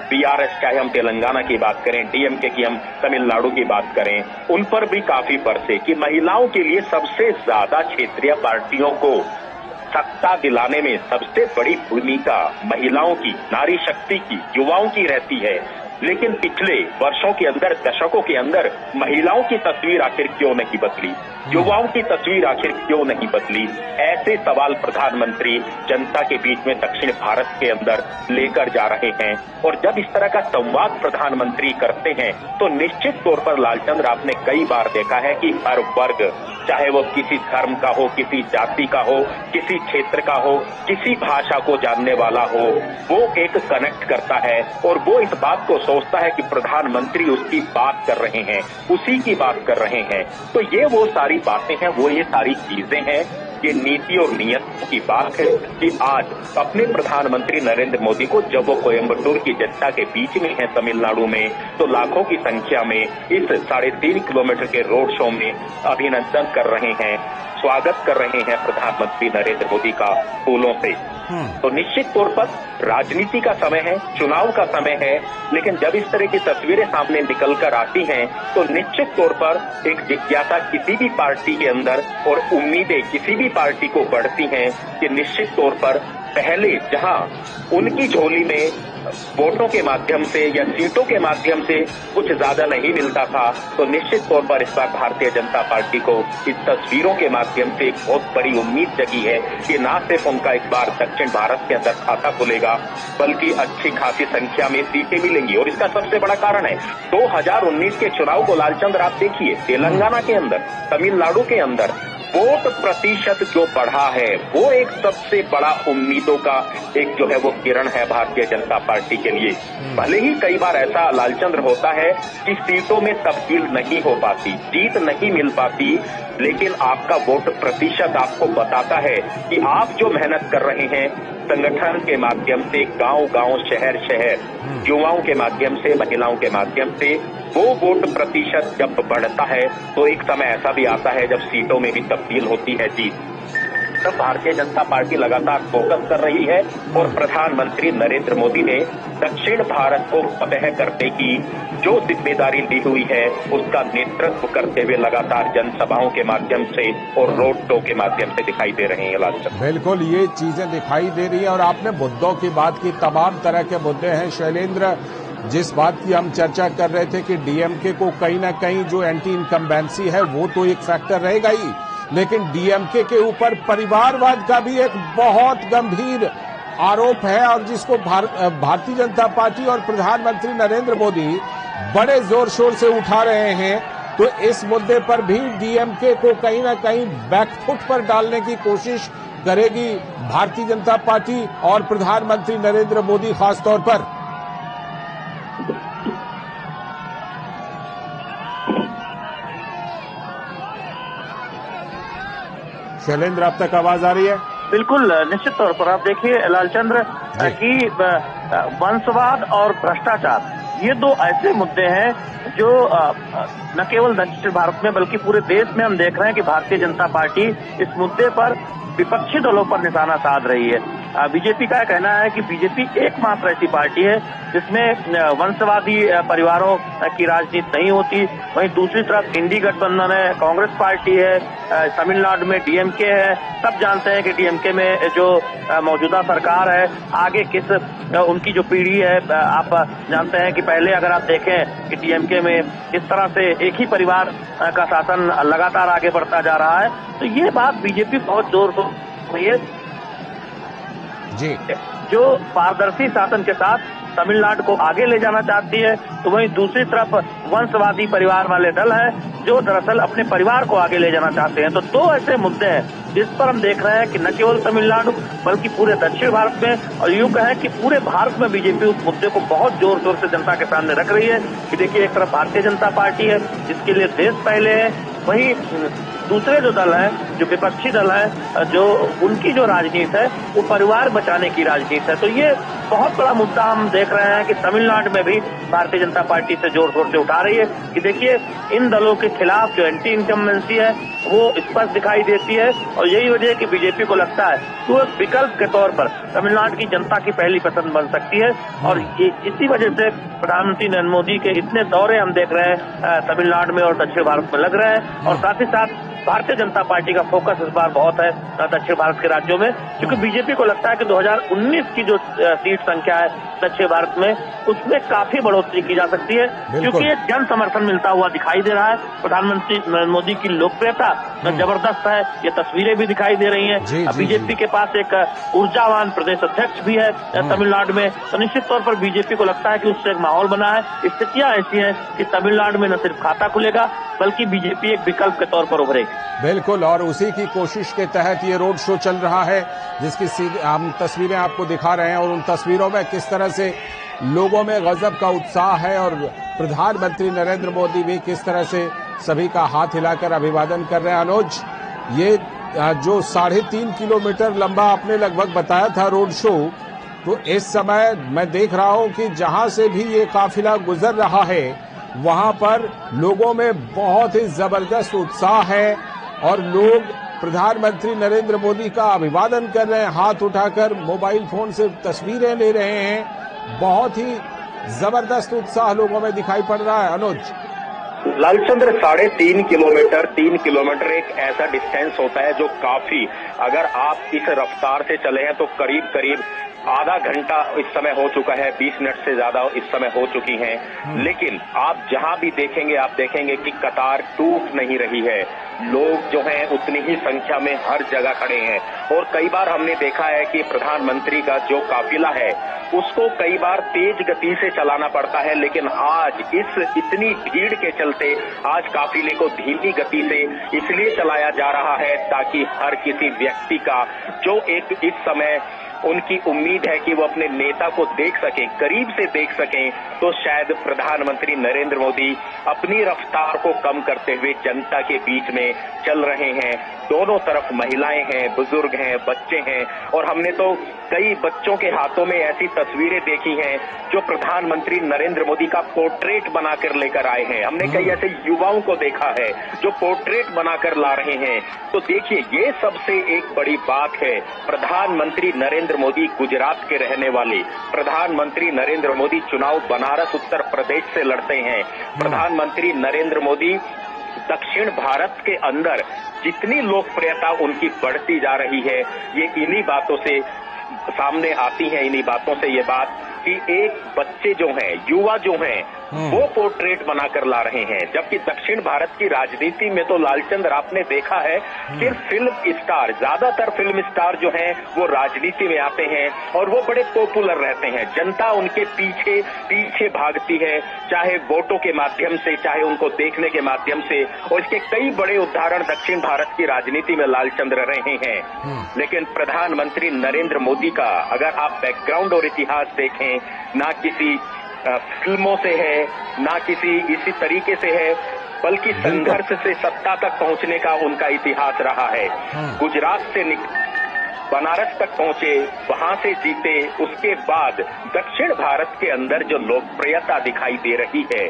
बीआरएस, चाहे हम तेलंगाना की बात करें, डीएमके की हम तमिलनाडु की बात करें, उन पर भी काफी बरसे कि महिलाओं के लिए सबसे ज्यादा क्षेत्रीय पार्टियों को सत्ता दिलाने में सबसे बड़ी भूमिका महिलाओं की, नारी शक्ति की, युवाओं की रहती है। लेकिन पिछले वर्षों के अंदर, दशकों के अंदर महिलाओं की तस्वीर आखिर क्यों नहीं बदली, युवाओं की तस्वीर आखिर क्यों नहीं बदली, ऐसे सवाल प्रधानमंत्री जनता के बीच में दक्षिण भारत के अंदर लेकर जा रहे हैं। और जब इस तरह का संवाद प्रधानमंत्री करते हैं तो निश्चित तौर पर लालचंद्र, आपने कई बार देखा है कि हर वर्ग, चाहे वो किसी धर्म का हो, किसी जाति का हो, किसी क्षेत्र का हो, किसी भाषा को जानने वाला हो, वो एक कनेक्ट करता है और वो इस बात को सोचता है कि प्रधानमंत्री उसकी बात कर रहे हैं, उसी की बात कर रहे हैं। तो ये वो सारी बातें हैं, वो ये सारी चीजें हैं, ये नीति और नियत की बात है कि आज अपने प्रधानमंत्री नरेंद्र मोदी को जब वो कोयम्बटूर की जनता के बीच में है तमिलनाडु में, तो लाखों की संख्या में इस 3.5 किलोमीटर के रोड शो में अभिनंदन कर रहे हैं, स्वागत कर रहे हैं प्रधानमंत्री नरेंद्र मोदी का फूलों से। तो निश्चित तौर पर राजनीति का समय है, चुनाव का समय है, लेकिन जब इस तरह की तस्वीरें सामने निकल कर आती हैं तो निश्चित तौर पर एक जिज्ञासा किसी भी पार्टी के अंदर और उम्मीदें किसी भी पार्टी को बढ़ती हैं कि निश्चित तौर पर पहले जहां उनकी झोली में वोटों के माध्यम से या सीटों के माध्यम से कुछ ज्यादा नहीं मिलता था, तो निश्चित तौर पर इस बार भारतीय जनता पार्टी को इस तस्वीरों के माध्यम से एक बहुत बड़ी उम्मीद जगी है कि न सिर्फ उनका इस बार दक्षिण भारत के अंदर खाता खुलेगा, बल्कि अच्छी खासी संख्या में सीटें मिलेंगी। और इसका सबसे बड़ा कारण है 2019 के चुनाव को लालचंद्र आप देखिए, तेलंगाना के अंदर, तमिलनाडु के अंदर वोट प्रतिशत जो बढ़ा है, वो एक सबसे बड़ा उम्मीदों का एक जो है वो किरण है भारतीय जनता पार्टी के लिए। भले ही कई बार ऐसा लालचंद्र होता है कि सीटों में तब्दील नहीं हो पाती, जीत नहीं मिल पाती, लेकिन आपका वोट प्रतिशत आपको बताता है कि आप जो मेहनत कर रहे हैं संगठन के माध्यम से, गांव-गांव, शहर-शहर, युवाओं के माध्यम से, महिलाओं के माध्यम से, वो वोट प्रतिशत जब बढ़ता है तो एक समय ऐसा भी आता है जब सीटों में भी तब्दील होती है जीत। तरफ भारतीय जनता पार्टी लगातार फोकस कर रही है और प्रधानमंत्री नरेंद्र मोदी ने दक्षिण भारत को फतह करने की जो जिम्मेदारी ली हुई है उसका नेतृत्व करते हुए लगातार जनसभाओं के माध्यम से और रोड शो के माध्यम से दिखाई दे रहे हैं। लालचंद, बिल्कुल ये चीजें दिखाई दे रही है और आपने मुद्दों की बात की, तमाम तरह के मुद्दे हैं शैलेंद्र। जिस बात की हम चर्चा कर रहे थे कि डीएमके को कहीं ना कहीं जो एंटी इनकम्बेंसी है वो तो एक फैक्टर रहेगा ही, लेकिन डीएमके के ऊपर परिवारवाद का भी एक बहुत गंभीर आरोप है और जिसको भारतीय जनता पार्टी और प्रधानमंत्री नरेंद्र मोदी बड़े जोर शोर से उठा रहे हैं। तो इस मुद्दे पर भी डीएमके को कहीं ना कहीं बैकफुट पर डालने की कोशिश करेगी भारतीय जनता पार्टी और प्रधानमंत्री नरेंद्र मोदी खासतौर पर। शैलेंद्र, अब तक आवाज आ रही है? बिल्कुल, निश्चित तौर पर आप देखिए लालचंद्र कि वंशवाद और भ्रष्टाचार ये दो ऐसे मुद्दे हैं जो न केवल दक्षिण भारत में बल्कि पूरे देश में हम देख रहे हैं कि भारतीय जनता पार्टी इस मुद्दे पर विपक्षी दलों पर निशाना साध रही है। बीजेपी का कहना है कि बीजेपी एकमात्र ऐसी पार्टी है जिसमें वंशवादी परिवारों की राजनीति नहीं होती। वहीं दूसरी तरफ इंडी गठबंधन है, कांग्रेस पार्टी है, तमिलनाडु में डीएमके है। सब जानते हैं कि डीएमके में जो मौजूदा सरकार है आगे किस उनकी जो पीढ़ी है, आप जानते हैं कि पहले अगर आप देखें कि डीएमके में किस तरह से एक ही परिवार का शासन लगातार आगे बढ़ता जा रहा है, तो ये बात बीजेपी बहुत जोर से हुई है जी, जो पारदर्शी शासन के साथ तमिलनाडु को आगे ले जाना चाहती है। तो वहीं दूसरी तरफ वंशवादी परिवार वाले दल है जो दरअसल अपने परिवार को आगे ले जाना चाहते हैं। तो दो ऐसे मुद्दे हैं जिस पर हम देख रहे हैं कि न केवल तमिलनाडु बल्कि पूरे दक्षिण भारत में और यूं कहें कि पूरे भारत में बीजेपी उस मुद्दे को बहुत जोर शोर से जनता के सामने रख रही है कि देखिए, एक तरफ भारतीय जनता पार्टी है जिसके लिए देश पहले है, वहीं दूसरे जो दल है, जो विपक्षी दल है, जो उनकी जो राजनीति है वो परिवार बचाने की राजनीति है। तो ये बहुत बड़ा मुद्दा हम देख रहे हैं कि तमिलनाडु में भी भारतीय जनता पार्टी से जोर शोर से उठा रही है कि देखिए, इन दलों के खिलाफ जो एंटी इनकम्बेंसी है वो स्पष्ट दिखाई देती है और यही वजह है कि बीजेपी को लगता है कि वो विकल्प के तौर पर तमिलनाडु की जनता की पहली पसंद बन सकती है। और इसी वजह से प्रधानमंत्री नरेंद्र मोदी के इतने दौरे हम देख रहे हैं तमिलनाडु में और दक्षिण भारत में लग रहे हैं। और साथ ही साथ भारतीय जनता पार्टी का फोकस इस बार बहुत है दक्षिण भारत के राज्यों में, क्योंकि बीजेपी को लगता है कि 2019 की जो सीट संख्या है दक्षिण भारत में उसमें काफी बढ़ोतरी की जा सकती है, क्योंकि ये जन समर्थन मिलता हुआ दिखाई दे रहा है। प्रधानमंत्री नरेंद्र मोदी की लोकप्रियता जबरदस्त है, ये तस्वीरें भी दिखाई दे रही हैं। बीजेपी के पास एक ऊर्जावान प्रदेश अध्यक्ष भी है तमिलनाडु में, तो निश्चित तौर पर बीजेपी को लगता है कि उससे एक माहौल बना है। स्थितियां ऐसी हैं कि तमिलनाडु में न सिर्फ खाता खुलेगा बल्कि बीजेपी एक विकल्प के तौर पर उभरेगी। बिल्कुल, और उसी की कोशिश के तहत ये रोड शो चल रहा है जिसकी हम तस्वीरें आपको दिखा रहे हैं और उन तस्वीरों में किस तरह से लोगों में गजब का उत्साह है और प्रधानमंत्री नरेंद्र मोदी भी किस तरह से सभी का हाथ हिलाकर अभिवादन कर रहे हैं। अनुज, ये जो 3.5 किलोमीटर लंबा आपने लगभग बताया था रोड शो, तो इस समय मैं देख रहा हूं कि जहां से भी ये काफिला गुजर रहा है वहां पर लोगों में बहुत ही जबरदस्त उत्साह है और लोग प्रधानमंत्री नरेंद्र मोदी का अभिवादन कर रहे हैं, हाथ उठाकर मोबाइल फोन से तस्वीरें ले रहे हैं। बहुत ही जबरदस्त उत्साह लोगों में दिखाई पड़ रहा है। अनुज, लालचंद्र, 3.5 किलोमीटर 3 किलोमीटर एक ऐसा डिस्टेंस होता है जो काफी, अगर आप इस रफ्तार से चले हैं तो करीब करीब आधा घंटा इस समय हो चुका है, 20 मिनट से ज्यादा इस समय हो चुकी हैं। लेकिन आप जहां भी देखेंगे आप देखेंगे कि कतार टूट नहीं रही है। लोग जो हैं उतनी ही संख्या में हर जगह खड़े हैं और कई बार हमने देखा है कि प्रधानमंत्री का जो काफिला है उसको कई बार तेज गति से चलाना पड़ता है, लेकिन आज इस इतनी भीड़ के चलते आज काफिले को धीमी गति से इसलिए चलाया जा रहा है ताकि हर किसी व्यक्ति का जो एक इस समय उनकी उम्मीद है कि वो अपने नेता को देख सकें, करीब से देख सकें, तो शायद प्रधानमंत्री नरेंद्र मोदी अपनी रफ्तार को कम करते हुए जनता के बीच में चल रहे हैं। दोनों तरफ महिलाएं हैं, बुजुर्ग हैं, बच्चे हैं, और हमने तो कई बच्चों के हाथों में ऐसी तस्वीरें देखी हैं जो प्रधानमंत्री नरेंद्र मोदी का पोर्ट्रेट बनाकर लेकर आए हैं। हमने कई ऐसे युवाओं को देखा है जो पोर्ट्रेट बनाकर ला रहे हैं। तो देखिए, ये सबसे एक बड़ी बात है। प्रधानमंत्री नरेंद्र मोदी गुजरात के रहने वाले, प्रधानमंत्री नरेंद्र मोदी चुनाव बनारस उत्तर प्रदेश से लड़ते हैं। प्रधानमंत्री नरेंद्र मोदी दक्षिण भारत के अंदर जितनी लोकप्रियता उनकी बढ़ती जा रही है, ये इन्हीं बातों से सामने आती है। इन्हीं बातों से ये बात कि एक बच्चे जो हैं, युवा जो हैं, वो पोर्ट्रेट बनाकर ला रहे हैं। जबकि दक्षिण भारत की राजनीति में तो लालचंद्र आपने देखा है, सिर्फ फिल्म स्टार, ज्यादातर फिल्म स्टार जो हैं वो राजनीति में आते हैं और वो बड़े पॉपुलर रहते हैं। जनता उनके पीछे पीछे भागती है, चाहे वोटों के माध्यम से, चाहे उनको देखने के माध्यम से। और इसके कई बड़े उदाहरण दक्षिण भारत की राजनीति में लालचंद्र रहे हैं। लेकिन प्रधानमंत्री नरेंद्र मोदी का अगर आप बैकग्राउंड और इतिहास देखें, ना किसी फिल्मों से है, ना किसी इसी तरीके से है, बल्कि संघर्ष से सत्ता तक पहुंचने का उनका इतिहास रहा है। गुजरात से बनारस तक पहुंचे, वहां से जीते, उसके बाद दक्षिण भारत के अंदर जो लोकप्रियता दिखाई दे रही है,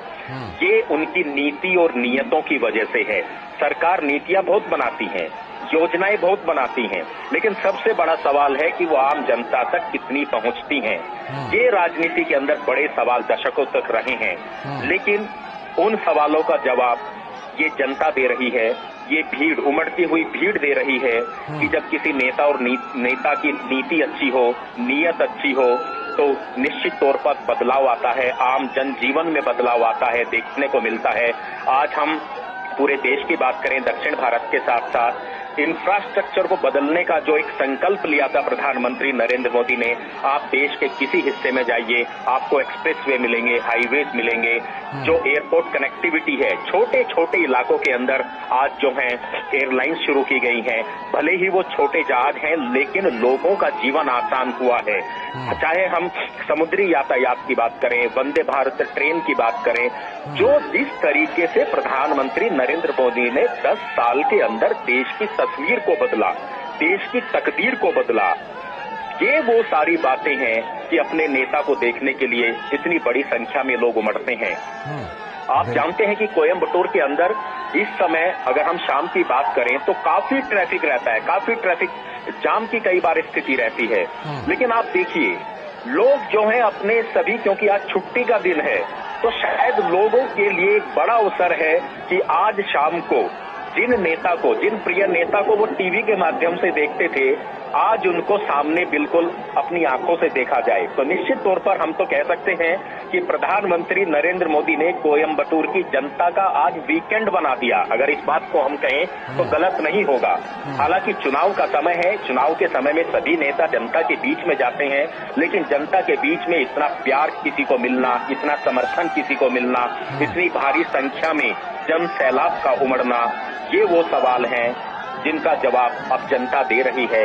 ये उनकी नीति और नियतों की वजह से है। सरकार नीतियां बहुत बनाती है, योजनाएं बहुत बनाती हैं, लेकिन सबसे बड़ा सवाल है कि वो आम जनता तक कितनी पहुंचती हैं। ये राजनीति के अंदर बड़े सवाल दशकों तक रहे हैं, लेकिन उन सवालों का जवाब ये जनता दे रही है। ये भीड़, उमड़ती हुई भीड़ दे रही है कि जब किसी नेता और नेता की नीति अच्छी हो, नियत अच्छी हो, तो निश्चित तौर पर बदलाव आता है, आम जनजीवन में बदलाव आता है, देखने को मिलता है। आज हम पूरे देश की बात करें, दक्षिण भारत के साथ साथ इंफ्रास्ट्रक्चर को बदलने का जो एक संकल्प लिया था प्रधानमंत्री नरेंद्र मोदी ने, आप देश के किसी हिस्से में जाइए, आपको एक्सप्रेसवे मिलेंगे, हाईवेज मिलेंगे, जो एयरपोर्ट कनेक्टिविटी है, छोटे छोटे इलाकों के अंदर आज जो है एयरलाइंस शुरू की गई हैं। भले ही वो छोटे जहाज हैं, लेकिन लोगों का जीवन आसान हुआ है। चाहे हम समुद्री यातायात की बात करें, वंदे भारत ट्रेन की बात करें, जो जिस तरीके से प्रधानमंत्री नरेंद्र मोदी ने 10 साल के अंदर देश की तस्वीर को बदला, देश की तकदीर को बदला, ये वो सारी बातें हैं कि अपने नेता को देखने के लिए इतनी बड़ी संख्या में लोग उमड़ते हैं। आप जानते हैं कि कोयम्बटूर के अंदर इस समय अगर हम शाम की बात करें तो काफी ट्रैफिक रहता है, काफी ट्रैफिक जाम की कई बार स्थिति रहती है। लेकिन आप देखिए, लोग जो हैं अपने सभी, क्योंकि आज छुट्टी का दिन है, तो शायद लोगों के लिए एक बड़ा अवसर है कि आज शाम को जिन प्रिय नेता को वो टीवी के माध्यम से देखते थे, आज उनको सामने बिल्कुल अपनी आंखों से देखा जाए। तो निश्चित तौर पर हम तो कह सकते हैं कि प्रधानमंत्री नरेंद्र मोदी ने कोयम्बटूर की जनता का आज वीकेंड बना दिया। अगर इस बात को हम कहें तो गलत नहीं होगा। हालांकि चुनाव का समय है, चुनाव के समय में सभी नेता जनता के बीच में जाते हैं, लेकिन जनता के बीच में इतना प्यार किसी को मिलना, इतना समर्थन किसी को मिलना, इतनी भारी संख्या में जन सैलाब का उमड़ना, ये वो सवाल हैं जिनका जवाब अब जनता दे रही है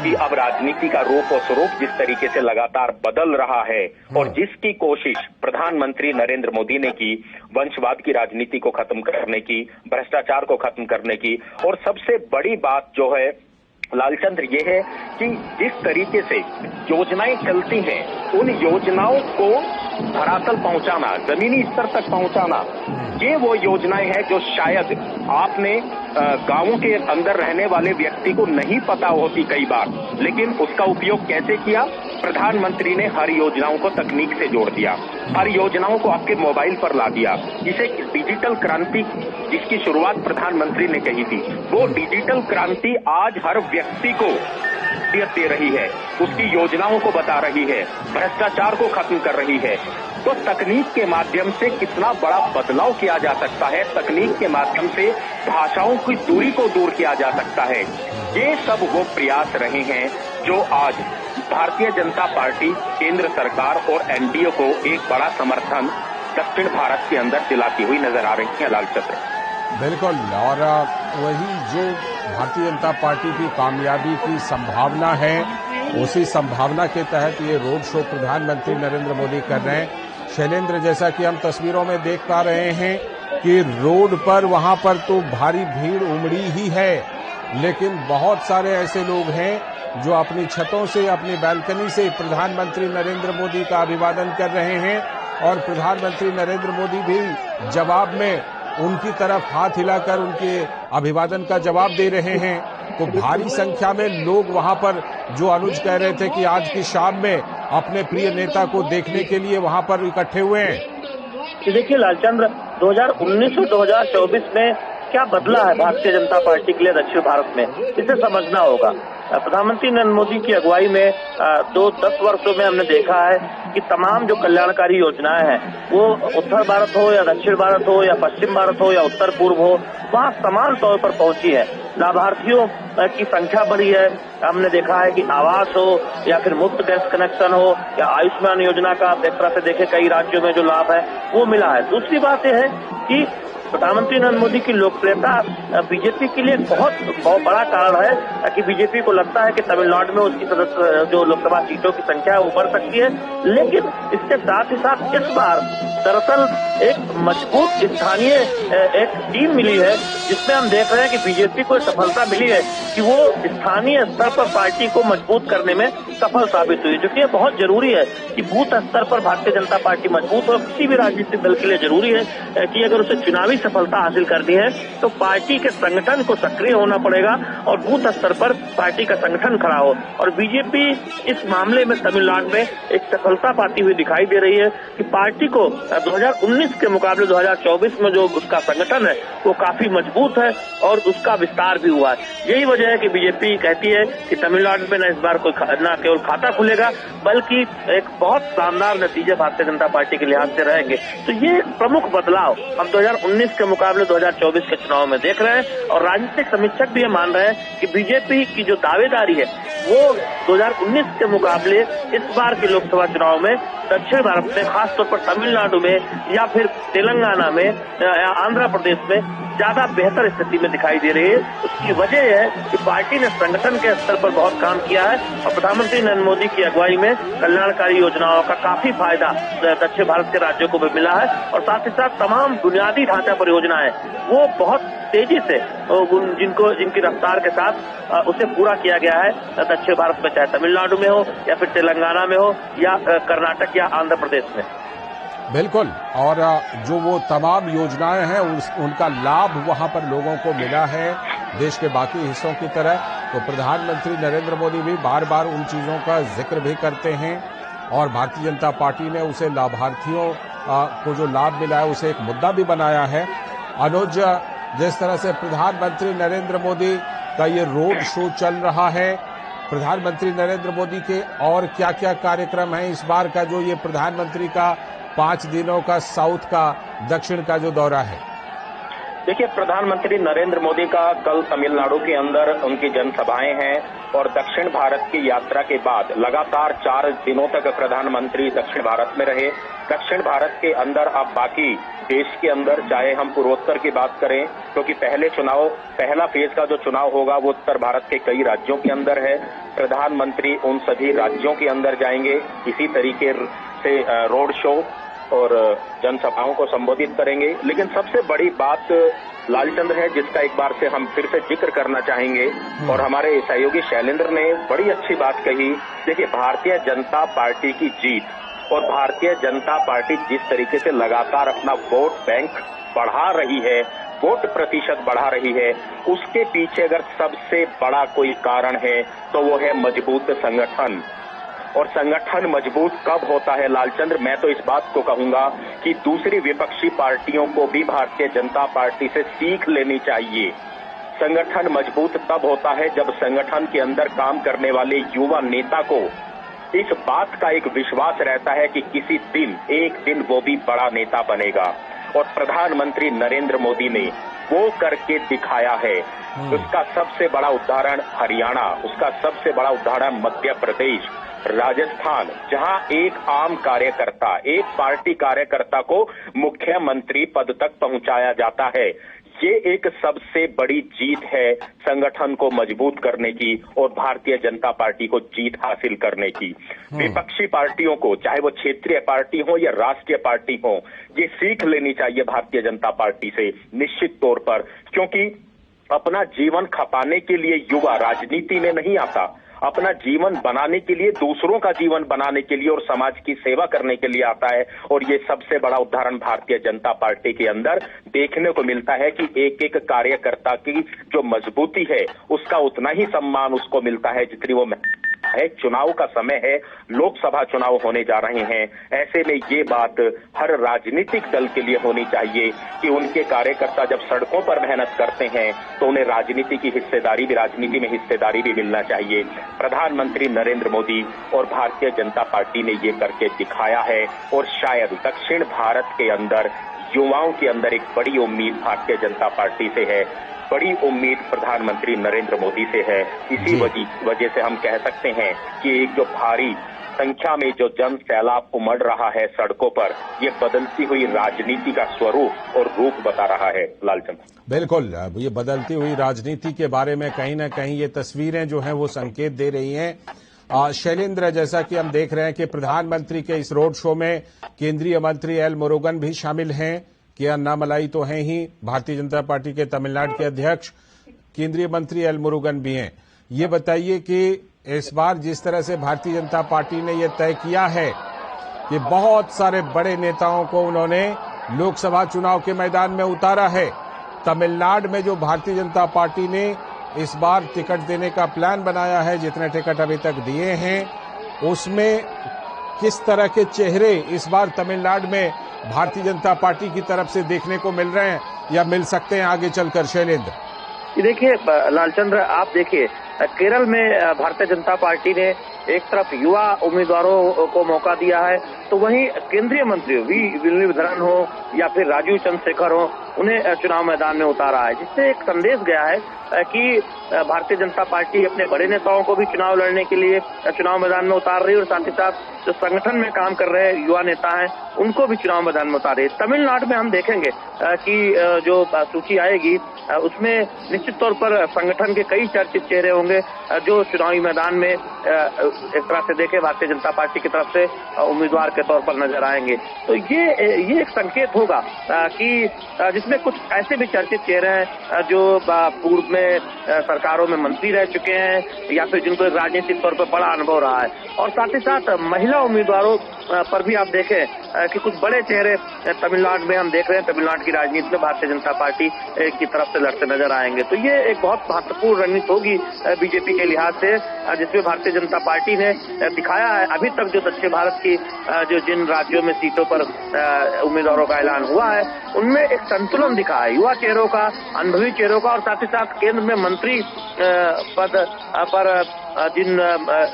कि अब राजनीति का रूप और स्वरूप जिस तरीके से लगातार बदल रहा है, और जिसकी कोशिश प्रधानमंत्री नरेंद्र मोदी ने की, वंशवाद की राजनीति को खत्म करने की, भ्रष्टाचार को खत्म करने की, और सबसे बड़ी बात जो है लालचंद्र ये है कि जिस तरीके से योजनाएं चलती हैं, उन योजनाओं को धरातल पहुंचाना, जमीनी स्तर तक पहुंचाना, ये वो योजनाएं हैं जो शायद आपने गांवों के अंदर रहने वाले व्यक्ति को नहीं पता होती कई बार, लेकिन उसका उपयोग कैसे किया, प्रधानमंत्री ने हर योजनाओं को तकनीक से जोड़ दिया, हर योजनाओं को आपके मोबाइल पर ला दिया। इसे डिजिटल क्रांति जिसकी शुरुआत प्रधानमंत्री ने कही थी, वो डिजिटल क्रांति आज हर व्यक्ति को दे रही है, उसकी योजनाओं को बता रही है, भ्रष्टाचार को खत्म कर रही है। तो तकनीक के माध्यम से कितना बड़ा बदलाव किया जा सकता है, तकनीक के माध्यम से भाषाओं की दूरी को दूर किया जा सकता है। ये सब वो प्रयास रहे हैं जो आज भारतीय जनता पार्टी, केंद्र सरकार और एनडीए को एक बड़ा समर्थन दक्षिण भारत के अंदर दिलाती हुई नजर आ रही है। लालचंद्र बिल्कुल, और वही जो भारतीय जनता पार्टी की कामयाबी की संभावना है उसी संभावना के तहत ये रोड शो प्रधानमंत्री नरेंद्र मोदी कर रहे हैं। शैलेंद्र, जैसा कि हम तस्वीरों में देख पा रहे हैं कि रोड पर वहां पर तो भारी भीड़ उमड़ी ही है, लेकिन बहुत सारे ऐसे लोग हैं जो अपनी छतों से, अपनी बालकनी से प्रधानमंत्री नरेंद्र मोदी का अभिवादन कर रहे हैं और प्रधानमंत्री नरेंद्र मोदी भी जवाब में उनकी तरफ हाथ हिलाकर उनके अभिवादन का जवाब दे रहे हैं। तो भारी संख्या में लोग वहां पर, जो अनुज कह रहे थे कि आज की शाम में अपने प्रिय नेता को देखने के लिए वहां पर इकट्ठे हुए हैं। देखिए लालचंद्र, 2019 और 2024 में क्या बदला है भारतीय जनता पार्टी के लिए दक्षिण भारत में, इसे समझना होगा। प्रधानमंत्री नरेंद्र मोदी की अगुवाई में 10 वर्षों में हमने देखा है कि तमाम जो कल्याणकारी योजनाएं हैं, वो उत्तर भारत हो या दक्षिण भारत हो या पश्चिम भारत हो या उत्तर पूर्व हो, वहाँ समान तौर पर पहुंची है। लाभार्थियों की संख्या बढ़ी है। हमने देखा है कि आवास हो या फिर मुफ्त गैस कनेक्शन हो या आयुष्मान योजना का एक तरह से देखे कई राज्यों में जो लाभ है वो मिला है। दूसरी बात यह है कि प्रधानमंत्री नरेंद्र मोदी की लोकप्रियता बीजेपी के लिए बहुत बड़ा कारण है कि बीजेपी को लगता है कि तमिलनाडु में उसकी जो लोकसभा सीटों की संख्या वो बढ़ सकती है। लेकिन इसके साथ ही साथ इस बार दरअसल एक मजबूत स्थानीय एक टीम मिली है, जिसमें हम देख रहे हैं कि बीजेपी को सफलता मिली है कि वो स्थानीय स्तर पर पार्टी को मजबूत करने में सफल साबित हुई, जो कि ये बहुत जरूरी है कि बूथ स्तर पर भारतीय जनता पार्टी मजबूत हो। किसी भी राजनीतिक दल के लिए जरूरी है कि अगर उसे चुनावी सफलता हासिल करनी है तो पार्टी के संगठन को सक्रिय होना पड़ेगा और बूथ स्तर पर पार्टी का संगठन खड़ा हो। और बीजेपी इस मामले में तमिलनाडु में एक सफलता पाती हुई दिखाई दे रही है कि पार्टी को 2019 के मुकाबले 2024 में जो उसका संगठन है वो काफी मजबूत है और उसका विस्तार भी हुआ है। यही वजह है कि बीजेपी कहती है कि तमिलनाडु में न इस बार कोई न केवल खाता खुलेगा बल्कि एक बहुत शानदार नतीजे भारतीय जनता पार्टी के लिहाज से रहेंगे। तो ये एक प्रमुख बदलाव हम 2019 के मुकाबले 2024 के चुनाव में देख रहे हैं और राजनीतिक समीक्षक भी ये मान रहे हैं कि बीजेपी की जो दावेदारी है वो 2019 के मुकाबले इस बार के लोकसभा चुनाव में दक्षिण भारत में, खासतौर पर तमिलनाडु में या फिर तेलंगाना में या आंध्र प्रदेश में ज्यादा बेहतर स्थिति में दिखाई दे रही है। उसकी वजह है कि पार्टी ने संगठन के स्तर पर बहुत काम किया है और प्रधानमंत्री नरेंद्र मोदी की अगुवाई में कल्याणकारी योजनाओं का काफी फायदा दक्षिण भारत के राज्यों को भी मिला है और साथ ही साथ तमाम बुनियादी ढांचा परियोजनाएं वो बहुत तेजी से जिनकी रफ्तार के साथ उसे पूरा किया गया है दक्षिण भारत में, चाहे तमिलनाडु में हो या फिर तेलंगाना में हो या कर्नाटक या आंध्र प्रदेश में। बिल्कुल, और जो वो तमाम योजनाएं हैं उनका लाभ वहां पर लोगों को मिला है देश के बाकी हिस्सों की तरह। तो प्रधानमंत्री नरेंद्र मोदी भी बार बार उन चीजों का जिक्र भी करते हैं और भारतीय जनता पार्टी ने उसे लाभार्थियों को जो लाभ मिला है उसे एक मुद्दा भी बनाया है। अनुज, जिस तरह से प्रधानमंत्री नरेंद्र मोदी का ये रोड शो चल रहा है, प्रधानमंत्री नरेंद्र मोदी के और क्या क्या कार्यक्रम हैं इस बार का, जो ये प्रधानमंत्री का 5 दिनों का साउथ का, दक्षिण का जो दौरा है? देखिए, प्रधानमंत्री नरेंद्र मोदी का कल तमिलनाडु के अंदर उनकी जनसभाएं हैं और दक्षिण भारत की यात्रा के बाद लगातार 4 दिनों तक प्रधानमंत्री दक्षिण भारत में रहे। दक्षिण भारत के अंदर अब बाकी देश के अंदर, चाहे हम पूर्वोत्तर की बात करें, क्योंकि पहला फेज का जो चुनाव होगा वो उत्तर भारत के कई राज्यों के अंदर है। प्रधानमंत्री उन सभी राज्यों के अंदर जाएंगे, इसी तरीके से रोड शो और जनसभाओं को संबोधित करेंगे। लेकिन सबसे बड़ी बात लालचंद्र है जिसका एक बार से हम फिर से जिक्र करना चाहेंगे और हमारे सहयोगी शैलेंद्र ने बड़ी अच्छी बात कही। देखिए, भारतीय जनता पार्टी की जीत और भारतीय जनता पार्टी जिस तरीके से लगातार अपना वोट बैंक बढ़ा रही है, वोट प्रतिशत बढ़ा रही है, उसके पीछे अगर सबसे बड़ा कोई कारण है तो वो है मजबूत संगठन। और संगठन मजबूत कब होता है लालचंद्र? मैं तो इस बात को कहूंगा कि दूसरी विपक्षी पार्टियों को भी भारतीय जनता पार्टी से सीख लेनी चाहिए। संगठन मजबूत तब होता है जब संगठन के अंदर काम करने वाले युवा नेता को इस बात का एक विश्वास रहता है कि किसी दिन, एक दिन वो भी बड़ा नेता बनेगा। और प्रधानमंत्री नरेंद्र मोदी ने वो करके दिखाया है। उसका सबसे बड़ा उदाहरण हरियाणा, उसका सबसे बड़ा उदाहरण मध्य प्रदेश, राजस्थान, जहां एक आम कार्यकर्ता, एक पार्टी कार्यकर्ता को मुख्यमंत्री पद तक पहुंचाया जाता है। ये एक सबसे बड़ी जीत है संगठन को मजबूत करने की और भारतीय जनता पार्टी को जीत हासिल करने की। विपक्षी पार्टियों को, चाहे वो क्षेत्रीय पार्टी हो या राष्ट्रीय पार्टी हो, ये सीख लेनी चाहिए भारतीय जनता पार्टी से निश्चित तौर पर, क्योंकि अपना जीवन खपाने के लिए युवा राजनीति में नहीं आता, अपना जीवन बनाने के लिए, दूसरों का जीवन बनाने के लिए और समाज की सेवा करने के लिए आता है। और ये सबसे बड़ा उदाहरण भारतीय जनता पार्टी के अंदर देखने को मिलता है कि एक एक कार्यकर्ता की जो मजबूती है उसका उतना ही सम्मान उसको मिलता है जितनी वो है। चुनाव का समय है, लोकसभा चुनाव होने जा रहे हैं, ऐसे में ये बात हर राजनीतिक दल के लिए होनी चाहिए कि उनके कार्यकर्ता जब सड़कों पर मेहनत करते हैं तो उन्हें राजनीति की हिस्सेदारी भी, राजनीति में हिस्सेदारी भी मिलना चाहिए। प्रधानमंत्री नरेंद्र मोदी और भारतीय जनता पार्टी ने ये करके दिखाया है और शायद दक्षिण भारत के अंदर युवाओं के अंदर एक बड़ी उम्मीद भारतीय जनता पार्टी से है, बड़ी उम्मीद प्रधानमंत्री नरेंद्र मोदी से है। इसी वजह से हम कह सकते हैं कि एक जो भारी संख्या में जो जन सैलाब उमड़ रहा है सड़कों पर, ये बदलती हुई राजनीति का स्वरूप और रूप बता रहा है। लालचंद, बिल्कुल, ये बदलती हुई राजनीति के बारे में कहीं ना कहीं ये तस्वीरें जो हैं वो संकेत दे रही हैं। शैलेंद्र, जैसा कि हम देख रहे हैं कि प्रधानमंत्री के इस रोड शो में केंद्रीय मंत्री एल मुरुगन भी शामिल हैं कि अन्नामलाई तो हैं ही, भारतीय जनता पार्टी के तमिलनाडु के अध्यक्ष केंद्रीय मंत्री एल मुरुगन भी हैं। ये बताइए कि इस बार जिस तरह से भारतीय जनता पार्टी ने यह तय किया है कि बहुत सारे बड़े नेताओं को उन्होंने लोकसभा चुनाव के मैदान में उतारा है, तमिलनाडु में जो भारतीय जनता पार्टी ने इस बार टिकट देने का प्लान बनाया है, जितने टिकट अभी तक दिए हैं, उसमें किस तरह के चेहरे इस बार तमिलनाडु में भारतीय जनता पार्टी की तरफ से देखने को मिल रहे हैं या मिल सकते हैं आगे चलकर? शैलेंद्र, देखिए लालचंद्र, आप देखिए केरल में भारतीय जनता पार्टी ने एक तरफ युवा उम्मीदवारों को मौका दिया है, तो वहीं केंद्रीय मंत्री वी मुरलीधरन हो या फिर राजीव चंद्रशेखर हो, उन्हें चुनाव मैदान में उतारा है, जिससे एक संदेश गया है कि भारतीय जनता पार्टी अपने बड़े नेताओं को भी चुनाव लड़ने के लिए चुनाव मैदान में उतार रही है और साथ ही साथ जो संगठन में काम कर रहे युवा नेता हैं उनको भी चुनाव मैदान में उतार रही है। तमिलनाडु में हम देखेंगे कि जो सूची आएगी उसमें निश्चित तौर पर संगठन के कई चर्चित चेहरे होंगे जो चुनावी मैदान में एक तरह से देखे भारतीय जनता पार्टी की तरफ से उम्मीदवार के तौर पर नजर आएंगे। तो ये एक संकेत होगा कि जिसमें कुछ ऐसे भी चर्चित चेहरे हैं जो पूर्व में सरकारों में मंत्री रह चुके हैं या फिर जिनको राजनीतिक तौर पर बड़ा अनुभव रहा है, और साथ ही साथ महिला उम्मीदवारों पर भी आप देखें कि कुछ बड़े चेहरे तमिलनाडु में हम देख रहे हैं, तमिलनाडु की राजनीति में भारतीय जनता पार्टी की तरफ से लड़ते नजर आएंगे। तो ये एक बहुत महत्वपूर्ण रणनीति होगी बीजेपी के लिहाज से, जिसमें भारतीय जनता पार्टी ने दिखाया है अभी तक जो दक्षिण भारत की जो जिन राज्यों में सीटों पर उम्मीदवारों का ऐलान हुआ है उनमें एक संतुलन दिखा है, युवा चेहरों का, अनुभवी चेहरों का, और साथ ही साथ केंद्र में मंत्री पद पर जिन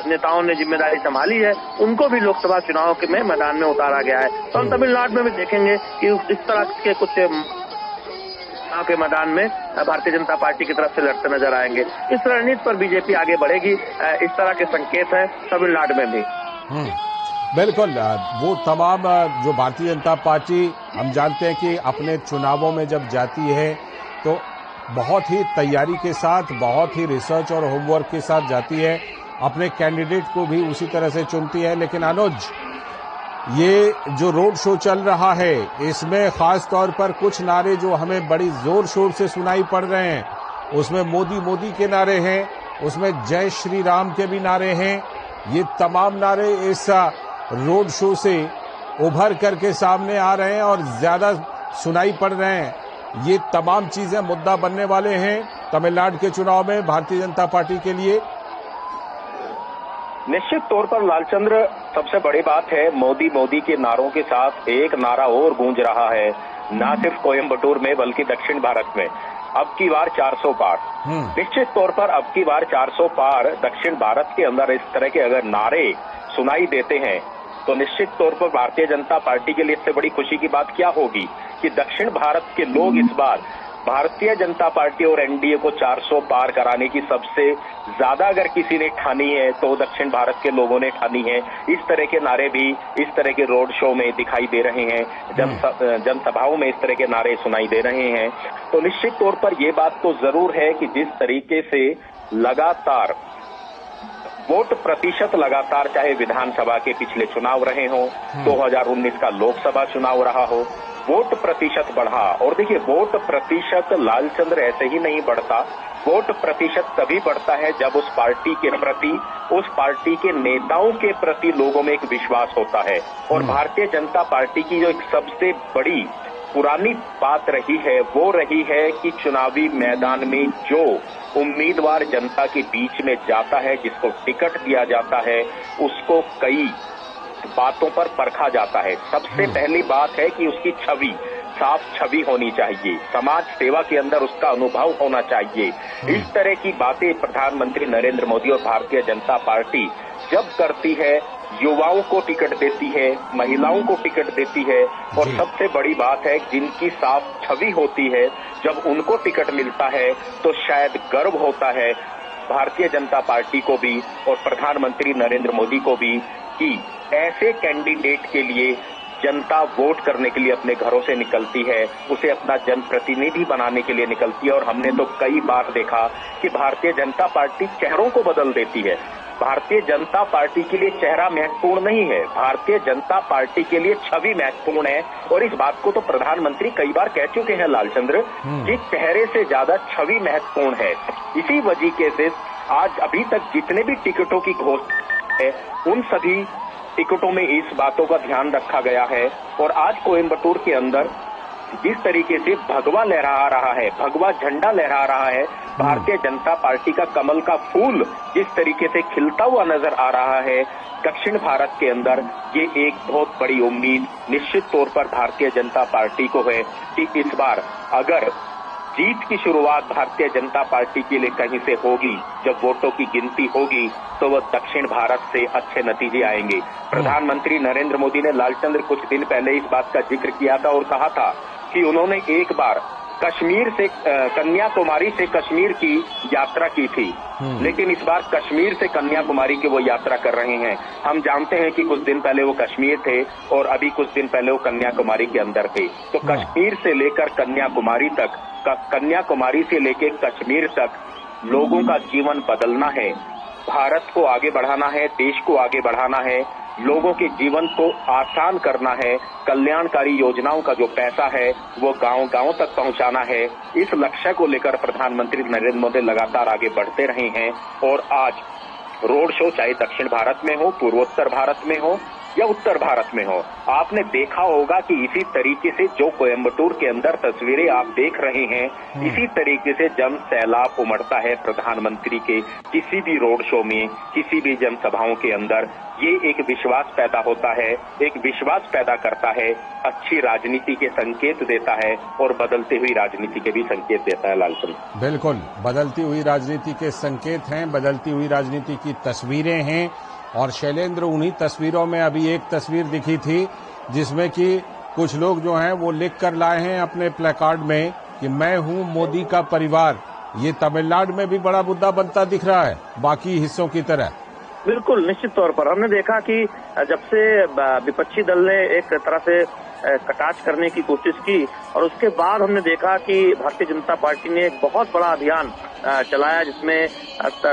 नेताओं ने जिम्मेदारी संभाली है उनको भी लोकसभा चुनाव के में मैदान में उतारा गया है। तो हम तमिलनाडु में भी देखेंगे कि इस तरह के कुछ चुनाव के मैदान में भारतीय जनता पार्टी की तरफ से लड़ते नजर आएंगे। इस रणनीति पर बीजेपी आगे बढ़ेगी, इस तरह के संकेत है तमिलनाडु में भी। बिल्कुल, वो तमाम जो भारतीय जनता पार्टी, हम जानते हैं कि अपने चुनावों में जब जाती है तो बहुत ही तैयारी के साथ, बहुत ही रिसर्च और होमवर्क के साथ जाती है, अपने कैंडिडेट को भी उसी तरह से चुनती है। लेकिन अनुज, ये जो रोड शो चल रहा है इसमें खास तौर पर कुछ नारे जो हमें बड़ी जोर शोर से सुनाई पड़ रहे हैं, उसमें मोदी मोदी के नारे हैं, उसमें जय श्री राम के भी नारे हैं। ये तमाम नारे इस रोड शो से उभर करके सामने आ रहे हैं और ज्यादा सुनाई पड़ रहे हैं। ये तमाम चीजें मुद्दा बनने वाले हैं तमिलनाडु के चुनाव में भारतीय जनता पार्टी के लिए। निश्चित तौर पर लालचंद्र, सबसे बड़ी बात है मोदी मोदी के नारों के साथ एक नारा और गूंज रहा है, न सिर्फ कोयम्बटूर में बल्कि दक्षिण भारत में। अब की बार 400 पार, निश्चित तौर पर अब की बार 400 पार दक्षिण भारत के अंदर इस तरह के अगर नारे सुनाई देते हैं तो निश्चित तौर पर भारतीय जनता पार्टी के लिए इससे बड़ी खुशी की बात क्या होगी कि दक्षिण भारत के लोग इस बार भारतीय जनता पार्टी और एनडीए को 400 पार कराने की सबसे ज्यादा अगर किसी ने ठानी है तो दक्षिण भारत के लोगों ने ठानी है। इस तरह के नारे भी इस तरह के रोड शो में दिखाई दे रहे हैं, जनसभाओं में इस तरह के नारे सुनाई दे रहे हैं। तो निश्चित तौर पर यह बात तो जरूर है कि जिस तरीके से लगातार वोट प्रतिशत लगातार, चाहे विधानसभा के पिछले चुनाव रहे हों, 2019 का लोकसभा चुनाव रहा हो, वोट प्रतिशत बढ़ा। और देखिए, वोट प्रतिशत लालचंद्र ऐसे ही नहीं बढ़ता। वोट प्रतिशत तभी बढ़ता है जब उस पार्टी के प्रति, उस पार्टी के नेताओं के प्रति लोगों में एक विश्वास होता है। और भारतीय जनता पार्टी की जो एक सबसे बड़ी पुरानी बात रही है वो रही है कि चुनावी मैदान में जो उम्मीदवार जनता के बीच में जाता है, जिसको टिकट दिया जाता है, उसको कई बातों पर परखा जाता है। सबसे पहली बात है कि उसकी छवि, साफ छवि होनी चाहिए, समाज सेवा के अंदर उसका अनुभव होना चाहिए। इस तरह की बातें प्रधानमंत्री नरेंद्र मोदी और भारतीय जनता पार्टी जब करती है, युवाओं को टिकट देती है, महिलाओं को टिकट देती है, और सबसे बड़ी बात है जिनकी साफ छवि होती है, जब उनको टिकट मिलता है तो शायद गर्व होता है भारतीय जनता पार्टी को भी और प्रधानमंत्री नरेंद्र मोदी को भी कि ऐसे कैंडिडेट के लिए जनता वोट करने के लिए अपने घरों से निकलती है, उसे अपना जनप्रतिनिधि बनाने के लिए निकलती है। और हमने तो कई बार देखा कि भारतीय जनता पार्टी चेहरों को बदल देती है। भारतीय जनता पार्टी के लिए चेहरा महत्वपूर्ण नहीं है, भारतीय जनता पार्टी के लिए छवि महत्वपूर्ण है। और इस बात को तो प्रधानमंत्री कई बार कह चुके हैं लालचंद्र, कि चेहरे से ज्यादा छवि महत्वपूर्ण है। इसी वजह से आज अभी तक जितने भी टिकटों की घोषणा है, उन सभी टिकटों में इस बातों का ध्यान रखा गया है। और आज कोयम्बटूर के अंदर जिस तरीके से भगवा लहरा रहा है, भगवा झंडा लहरा रहा है, भारतीय जनता पार्टी का कमल का फूल जिस tariके से खिलता हुआ नजर आ रहा है दक्षिण भारत के अंदर, ये एक बहुत बड़ी उम्मीद निश्चित तौर पर भारतीय जनता पार्टी को है कि इस बार अगर जीत की शुरुआत भारतीय जनता पार्टी के लिए कहीं से होगी, जब वोटों की गिनती होगी, तो वह दक्षिण भारत से अच्छे नतीजे आएंगे। प्रधानमंत्री नरेंद्र मोदी ने लालचंद्र कुछ दिन पहले इस बात का जिक्र किया था और कहा था कि उन्होंने एक बार कश्मीर से, कन्याकुमारी से कश्मीर की यात्रा की थी, लेकिन इस बार कश्मीर से कन्याकुमारी की वो यात्रा कर रहे हैं। हम जानते हैं कि कुछ दिन पहले वो कश्मीर थे और अभी कुछ दिन पहले वो कन्याकुमारी के अंदर थे। तो कश्मीर से लेकर कन्याकुमारी तक, कन्याकुमारी से लेकर कश्मीर तक लोगों का जीवन बदलना है, भारत को आगे बढ़ाना है, देश को आगे बढ़ाना है, लोगों के जीवन को आसान करना है, कल्याणकारी योजनाओं का जो पैसा है वो गांव-गांव तक पहुंचाना है। इस लक्ष्य को लेकर प्रधानमंत्री नरेंद्र मोदी लगातार आगे बढ़ते रहे हैं। और आज रोड शो चाहे दक्षिण भारत में हो, पूर्वोत्तर भारत में हो या उत्तर भारत में हो, आपने देखा होगा कि इसी तरीके से जो कोयम्बटूर के अंदर तस्वीरें आप देख रहे हैं, इसी तरीके से जन सैलाब उमड़ता है प्रधानमंत्री के किसी भी रोड शो में, किसी भी जनसभाओं के अंदर। ये एक विश्वास पैदा होता है, एक विश्वास पैदा करता है, अच्छी राजनीति के संकेत देता है और बदलती हुई राजनीति के भी संकेत देता है। लालचंद, बिल्कुल, बदलती हुई राजनीति के संकेत हैं, बदलती हुई राजनीति की तस्वीरें हैं। और शैलेंद्र, उन्हीं तस्वीरों में अभी एक तस्वीर दिखी थी जिसमें कि कुछ लोग जो हैं वो लिख कर लाए हैं अपने प्लेकार्ड में कि मैं हूं मोदी का परिवार। ये तमिलनाडु में भी बड़ा मुद्दा बनता दिख रहा है बाकी हिस्सों की तरह। बिल्कुल, निश्चित तौर पर हमने देखा कि जब से विपक्षी दल ने एक तरह से कटाक्ष करने की कोशिश की और उसके बाद हमने देखा कि भारतीय जनता पार्टी ने एक बहुत बड़ा अभियान चलाया, जिसमें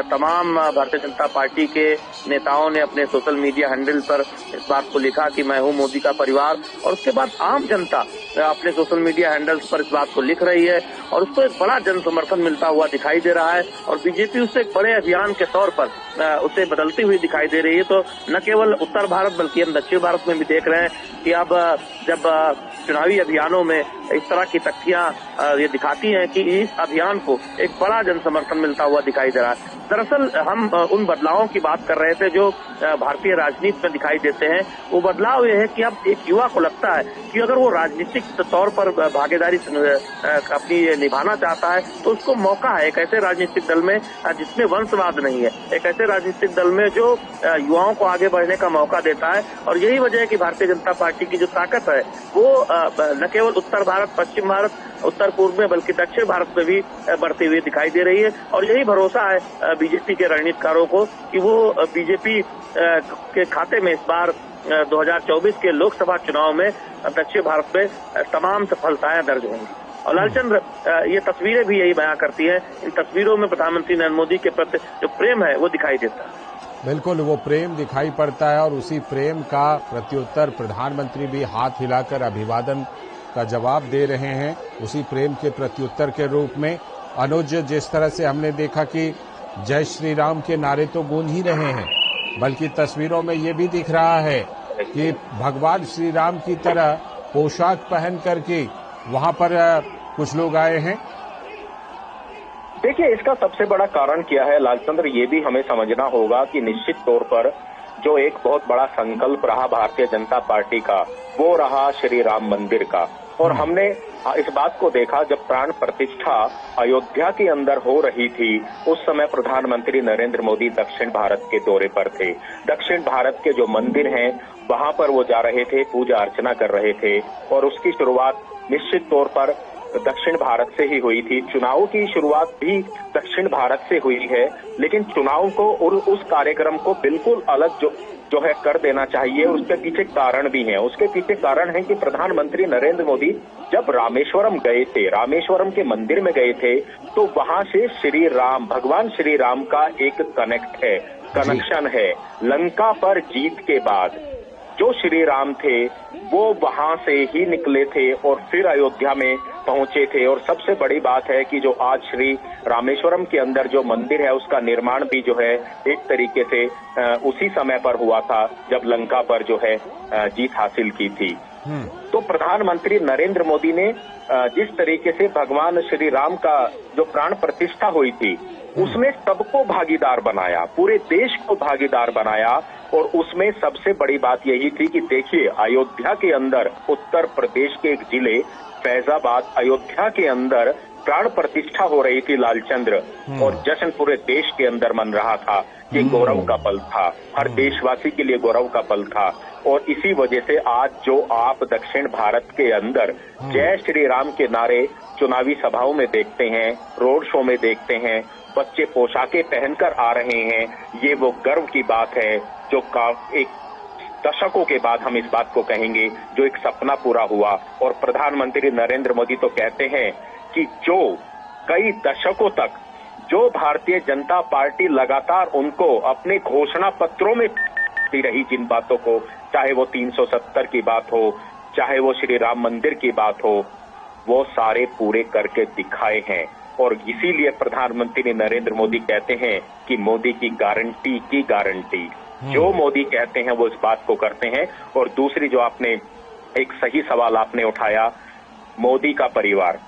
तमाम भारतीय जनता पार्टी के नेताओं ने अपने सोशल मीडिया हैंडल पर इस बात को लिखा कि मैं हूं मोदी का परिवार। और उसके बाद आम जनता अपने सोशल मीडिया हैंडल्स पर इस बात को लिख रही है और उसको एक बड़ा जन समर्थन मिलता हुआ दिखाई दे रहा है। और बीजेपी उससे एक बड़े अभियान के तौर पर उसे बदलती हुई दिखाई दे रही है। तो न केवल उत्तर भारत बल्कि हम दक्षिण भारत में भी देख रहे हैं कि अब जब चुनावी अभियानों में इस तरह की तथ्यां ये दिखाती हैं कि इस अभियान को एक बड़ा जन समर्थन मिलता हुआ दिखाई दे रहा है। दरअसल हम उन बदलावों की बात कर रहे थे जो भारतीय राजनीति में दिखाई देते हैं। वो बदलाव ये है कि अब एक युवा को लगता है कि अगर वो राजनीतिक तौर पर भागीदारी अपनी निभाना चाहता है तो उसको मौका है एक ऐसे राजनीतिक दल में जिसमें वंशवाद नहीं है, एक ऐसे राजनीतिक दल में जो युवाओं को आगे बढ़ने का मौका देता है। और यही वजह है कि भारतीय जनता पार्टी की जो ताकत है वो न केवल उत्तर भारत, पश्चिम भारत उत्तर पूर्व में बल्कि दक्षिण भारत में भी बढ़ती हुई दिखाई दे रही है। और यही भरोसा है बीजेपी के रणनीतिकारों को कि वो बीजेपी के खाते में इस बार 2024 के लोकसभा चुनाव में दक्षिण भारत में तमाम सफलताएं दर्ज होंगी। और लालचंद्र, ये तस्वीरें भी यही बयां करती हैं। इन तस्वीरों में प्रधानमंत्री नरेंद्र मोदी के प्रति जो प्रेम है वो दिखाई देता है। बिल्कुल, वो प्रेम दिखाई पड़ता है और उसी प्रेम का प्रत्युत्तर प्रधानमंत्री भी हाथ हिलाकर अभिवादन का जवाब दे रहे हैं। उसी प्रेम के प्रत्युत्तर के रूप में अनुज, जिस तरह से हमने देखा कि जय श्री राम के नारे तो गूंज ही रहे हैं, बल्कि तस्वीरों में ये भी दिख रहा है कि भगवान श्री राम की तरह पोशाक पहन करके वहां पर कुछ लोग आए हैं। देखिए, इसका सबसे बड़ा कारण क्या है लालचंद्र, ये भी हमें समझना होगा कि निश्चित तौर पर जो एक बहुत बड़ा संकल्प रहा भारतीय जनता पार्टी का, वो रहा श्री राम मंदिर का। और हमने इस बात को देखा जब प्राण प्रतिष्ठा अयोध्या के अंदर हो रही थी, उस समय प्रधानमंत्री नरेंद्र मोदी दक्षिण भारत के दौरे पर थे। दक्षिण भारत के जो मंदिर हैं वहां पर वो जा रहे थे, पूजा अर्चना कर रहे थे। और उसकी शुरुआत निश्चित तौर पर दक्षिण भारत से ही हुई थी। चुनाव की शुरुआत भी दक्षिण भारत से हुई है, लेकिन चुनाव को और उस कार्यक्रम को बिल्कुल अलग जो है कर देना चाहिए। उसके पीछे कारण भी है। उसके पीछे कारण है कि प्रधानमंत्री नरेंद्र मोदी जब रामेश्वरम गए थे, रामेश्वरम के मंदिर में गए थे, तो वहां से श्री राम, भगवान श्री राम का एक कनेक्शन है। लंका पर जीत के बाद जो श्री राम थे वो वहां से ही निकले थे और फिर अयोध्या में पहुंचे थे। और सबसे बड़ी बात है कि जो आज श्री रामेश्वरम के अंदर जो मंदिर है उसका निर्माण भी जो है एक तरीके से उसी समय पर हुआ था जब लंका पर जो है जीत हासिल की थी। तो प्रधानमंत्री नरेंद्र मोदी ने जिस तरीके से भगवान श्री राम का जो प्राण प्रतिष्ठा हुई थी उसमें सबको भागीदार बनाया, पूरे देश को भागीदार बनाया। और उसमें सबसे बड़ी बात यही थी कि देखिए, अयोध्या के अंदर, उत्तर प्रदेश के एक जिले फैजाबाद, अयोध्या के अंदर प्राण प्रतिष्ठा हो रही थी लालचंद्र, और जश्न पूरे देश के अंदर मन रहा था। ये गौरव का पल था, हर देशवासी के लिए गौरव का पल था। और इसी वजह से आज जो आप दक्षिण भारत के अंदर जय श्री राम के नारे चुनावी सभाओं में देखते हैं, रोड शो में देखते हैं, बच्चे पोशाकें पहनकर आ रहे हैं, ये वो गर्व की बात है जो एक दशकों के बाद हम इस बात को कहेंगे, जो एक सपना पूरा हुआ। और प्रधानमंत्री नरेंद्र मोदी तो कहते हैं कि जो कई दशकों तक जो भारतीय जनता पार्टी लगातार उनको अपने घोषणा पत्रों में रही, जिन बातों को, चाहे वो 370 की बात हो, चाहे वो श्री राम मंदिर की बात हो, वो सारे पूरे करके दिखाए हैं। और इसीलिए प्रधानमंत्री नरेंद्र मोदी कहते हैं कि मोदी की गारंटी जो मोदी कहते हैं वो इस बात को करते हैं। और दूसरी जो आपने एक सही सवाल आपने उठाया, मोदी का परिवार,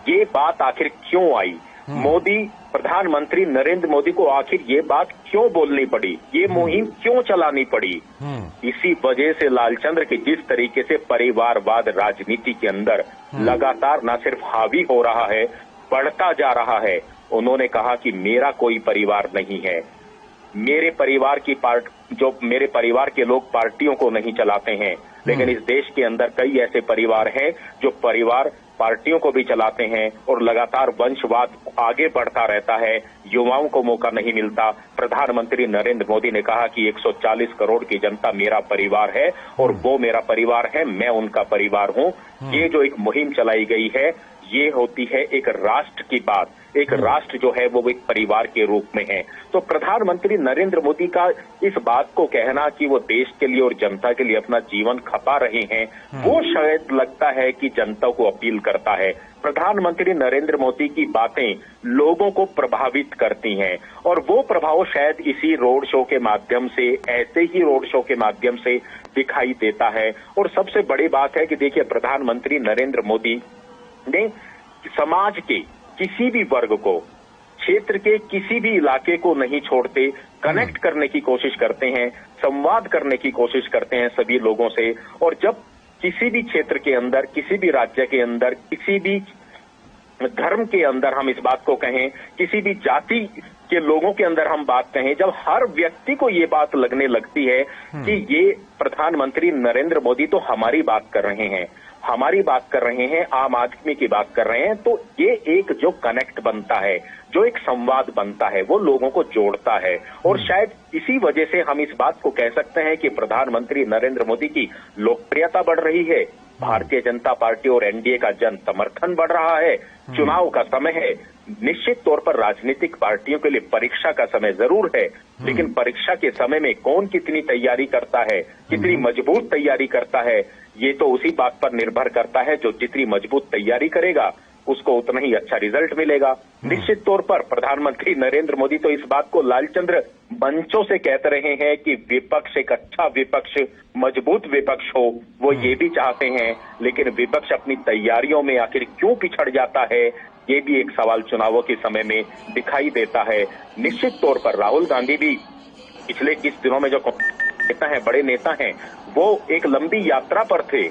ये बात आखिर क्यों आई? मोदी, प्रधानमंत्री नरेंद्र मोदी को आखिर ये बात क्यों बोलनी पड़ी, ये मुहिम क्यों चलानी पड़ी? इसी वजह से लालचंद्र की जिस तरीके से परिवारवाद राजनीति के अंदर लगातार न सिर्फ हावी हो रहा है, बढ़ता जा रहा है। उन्होंने कहा कि मेरा कोई परिवार नहीं है, मेरे परिवार के लोग पार्टियों को नहीं चलाते हैं, लेकिन इस देश के अंदर कई ऐसे परिवार हैं जो परिवार पार्टियों को भी चलाते हैं। और लगातार वंशवाद आगे बढ़ता रहता है, युवाओं को मौका नहीं मिलता। प्रधानमंत्री नरेंद्र मोदी ने कहा कि 140 करोड़ की जनता मेरा परिवार है और वो मेरा परिवार है, मैं उनका परिवार हूं। ये जो एक मुहिम चलाई गई है, ये होती है एक राष्ट्र की बात। एक राष्ट्र जो है वो एक परिवार के रूप में है। तो प्रधानमंत्री नरेंद्र मोदी का इस बात को कहना कि वो देश के लिए और जनता के लिए अपना जीवन खपा रहे हैं, वो शायद लगता है कि जनता को अपील करता है। प्रधानमंत्री नरेंद्र मोदी की बातें लोगों को प्रभावित करती हैं और वो प्रभाव शायद इसी रोड शो के माध्यम से, ऐसे ही रोड शो के माध्यम से दिखाई देता है। और सबसे बड़ी बात है कि देखिए, प्रधानमंत्री नरेंद्र मोदी ने समाज के किसी भी वर्ग को, क्षेत्र के किसी भी इलाके को नहीं छोड़ते, कनेक्ट करने की कोशिश करते हैं, संवाद करने की कोशिश करते हैं सभी लोगों से। और जब किसी भी क्षेत्र के अंदर, किसी भी राज्य के अंदर, किसी भी धर्म के अंदर हम इस बात को कहें, किसी भी जाति के लोगों के अंदर हम बात कहें, जब हर व्यक्ति को ये बात लगने लगती है कि ये प्रधानमंत्री नरेंद्र मोदी तो हमारी बात कर रहे हैं, हमारी बात कर रहे हैं, आम आदमी की बात कर रहे हैं, तो ये एक जो कनेक्ट बनता है, जो एक संवाद बनता है, वो लोगों को जोड़ता है। और शायद इसी वजह से हम इस बात को कह सकते हैं कि प्रधानमंत्री नरेंद्र मोदी की लोकप्रियता बढ़ रही है, भारतीय जनता पार्टी और एनडीए का जन समर्थन बढ़ रहा है। चुनाव का समय है, निश्चित तौर पर राजनीतिक पार्टियों के लिए परीक्षा का समय जरूर है, लेकिन परीक्षा के समय में कौन कितनी तैयारी करता है, कितनी मजबूत तैयारी करता है, ये तो उसी बात पर निर्भर करता है। जो जितनी मजबूत तैयारी करेगा उसको उतना ही अच्छा रिजल्ट मिलेगा। निश्चित तौर पर प्रधानमंत्री नरेंद्र मोदी तो इस बात को लालचंद्र मंचों से कहते रहे हैं कि विपक्ष एक अच्छा विपक्ष, मजबूत विपक्ष हो, वो ये भी चाहते हैं। लेकिन विपक्ष अपनी तैयारियों में आखिर क्यों पिछड़ जाता है, ये भी एक सवाल चुनावों के समय में दिखाई देता है। निश्चित तौर पर राहुल गांधी भी पिछले कुछ दिनों में जो नेता हैं, बड़े नेता हैं, वो एक लंबी यात्रा पर थे।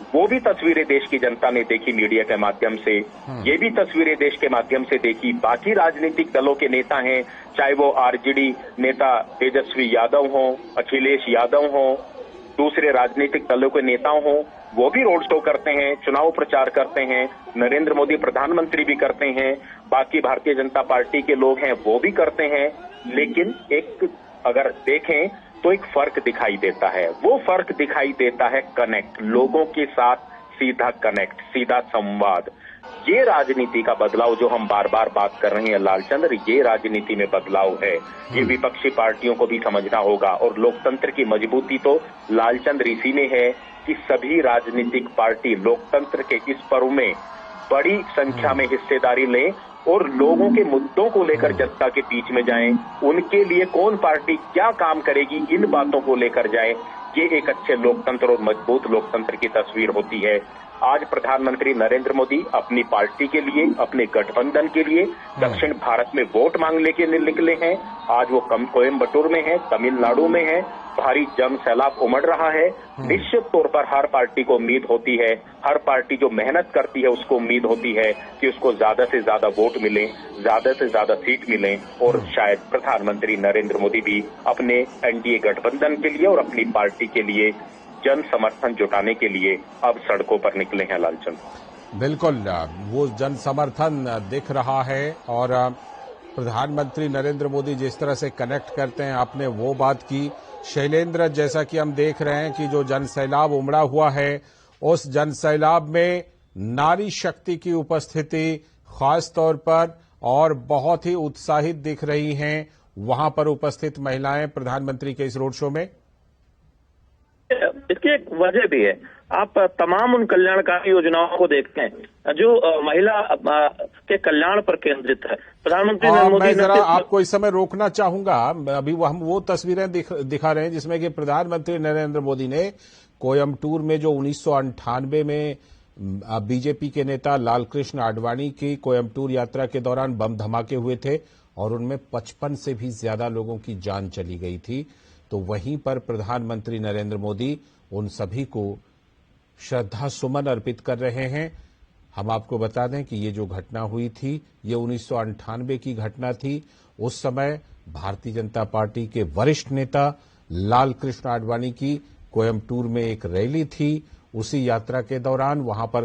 वो भी तस्वीरें देश की जनता ने देखी मीडिया के माध्यम से, ये भी तस्वीरें देश के माध्यम से देखी। बाकी राजनीतिक दलों के नेता हैं, चाहे वो आरजेडी नेता तेजस्वी यादव हों, अखिलेश यादव हों, दूसरे राजनीतिक दलों के नेता हों, वो भी रोड शो करते हैं, चुनाव प्रचार करते हैं। नरेंद्र मोदी प्रधानमंत्री भी करते हैं, बाकी भारतीय जनता पार्टी के लोग हैं वो भी करते हैं। लेकिन एक अगर देखें तो एक फर्क दिखाई देता है, वो फर्क दिखाई देता है कनेक्ट, लोगों के साथ सीधा कनेक्ट, सीधा संवाद। ये राजनीति का बदलाव जो हम बार बार बात कर रहे हैं लालचंद्र, ये राजनीति में बदलाव है। ये विपक्षी पार्टियों को भी समझना होगा। और लोकतंत्र की मजबूती तो लालचंद्र इसी में है कि सभी राजनीतिक पार्टी लोकतंत्र के इस पर्व में बड़ी संख्या में हिस्सेदारी लें और लोगों के मुद्दों को लेकर जनता के बीच में जाएं। उनके लिए कौन पार्टी क्या काम करेगी, इन बातों को लेकर जाए। ये एक अच्छे लोकतंत्र और मजबूत लोकतंत्र की तस्वीर होती है। आज प्रधानमंत्री नरेंद्र मोदी अपनी पार्टी के लिए, अपने गठबंधन के लिए दक्षिण भारत में वोट मांगने के लिए निकले हैं। आज वो कोयम्बटूर में है, तमिलनाडु में है, भारी जन सैलाब उमड़ रहा है। निश्चित तौर पर हर पार्टी को उम्मीद होती है, हर पार्टी जो मेहनत करती है उसको उम्मीद होती है कि उसको ज्यादा से ज्यादा वोट मिले, ज्यादा से ज्यादा सीट मिले। और शायद प्रधानमंत्री नरेंद्र मोदी भी अपने एनडीए गठबंधन के लिए और अपनी पार्टी के लिए जन समर्थन जुटाने के लिए अब सड़कों पर निकले हैं लालचंद। बिल्कुल, वो जन समर्थन दिख रहा है। और प्रधानमंत्री नरेंद्र मोदी जिस तरह से कनेक्ट करते हैं, आपने वो बात की। शैलेंद्र, जैसा कि हम देख रहे हैं कि जो जन सैलाब उमड़ा हुआ है, उस जन सैलाब में नारी शक्ति की उपस्थिति खास तौर पर और बहुत ही उत्साहित दिख रही हैं वहां पर उपस्थित महिलाएं प्रधानमंत्री के इस रोड शो में। इसकी एक वजह भी है, आप तमाम उन कल्याणकारी योजनाओं को देखते हैं जो महिला के कल्याण पर केंद्रित है। प्रधानमंत्री नरेंद्र मोदी, मैं जरा आपको इस समय रोकना चाहूंगा। अभी हम वो तस्वीरें दिखा रहे हैं जिसमें कि प्रधानमंत्री नरेंद्र मोदी ने कोयम्बटूर में जो 1998 में बीजेपी के नेता लालकृष्ण आडवाणी की कोयम्बटूर यात्रा के दौरान बम धमाके हुए थे और उनमें 55 से भी ज्यादा लोगों की जान चली गई थी। तो वहीं पर प्रधानमंत्री नरेंद्र मोदी उन सभी को श्रद्धा सुमन अर्पित कर रहे हैं। हम आपको बता दें कि ये जो घटना हुई थी, ये 1998 की घटना थी। उस समय भारतीय जनता पार्टी के वरिष्ठ नेता लालकृष्ण आडवाणी की कोयम्बटूर में एक रैली थी। उसी यात्रा के दौरान वहां पर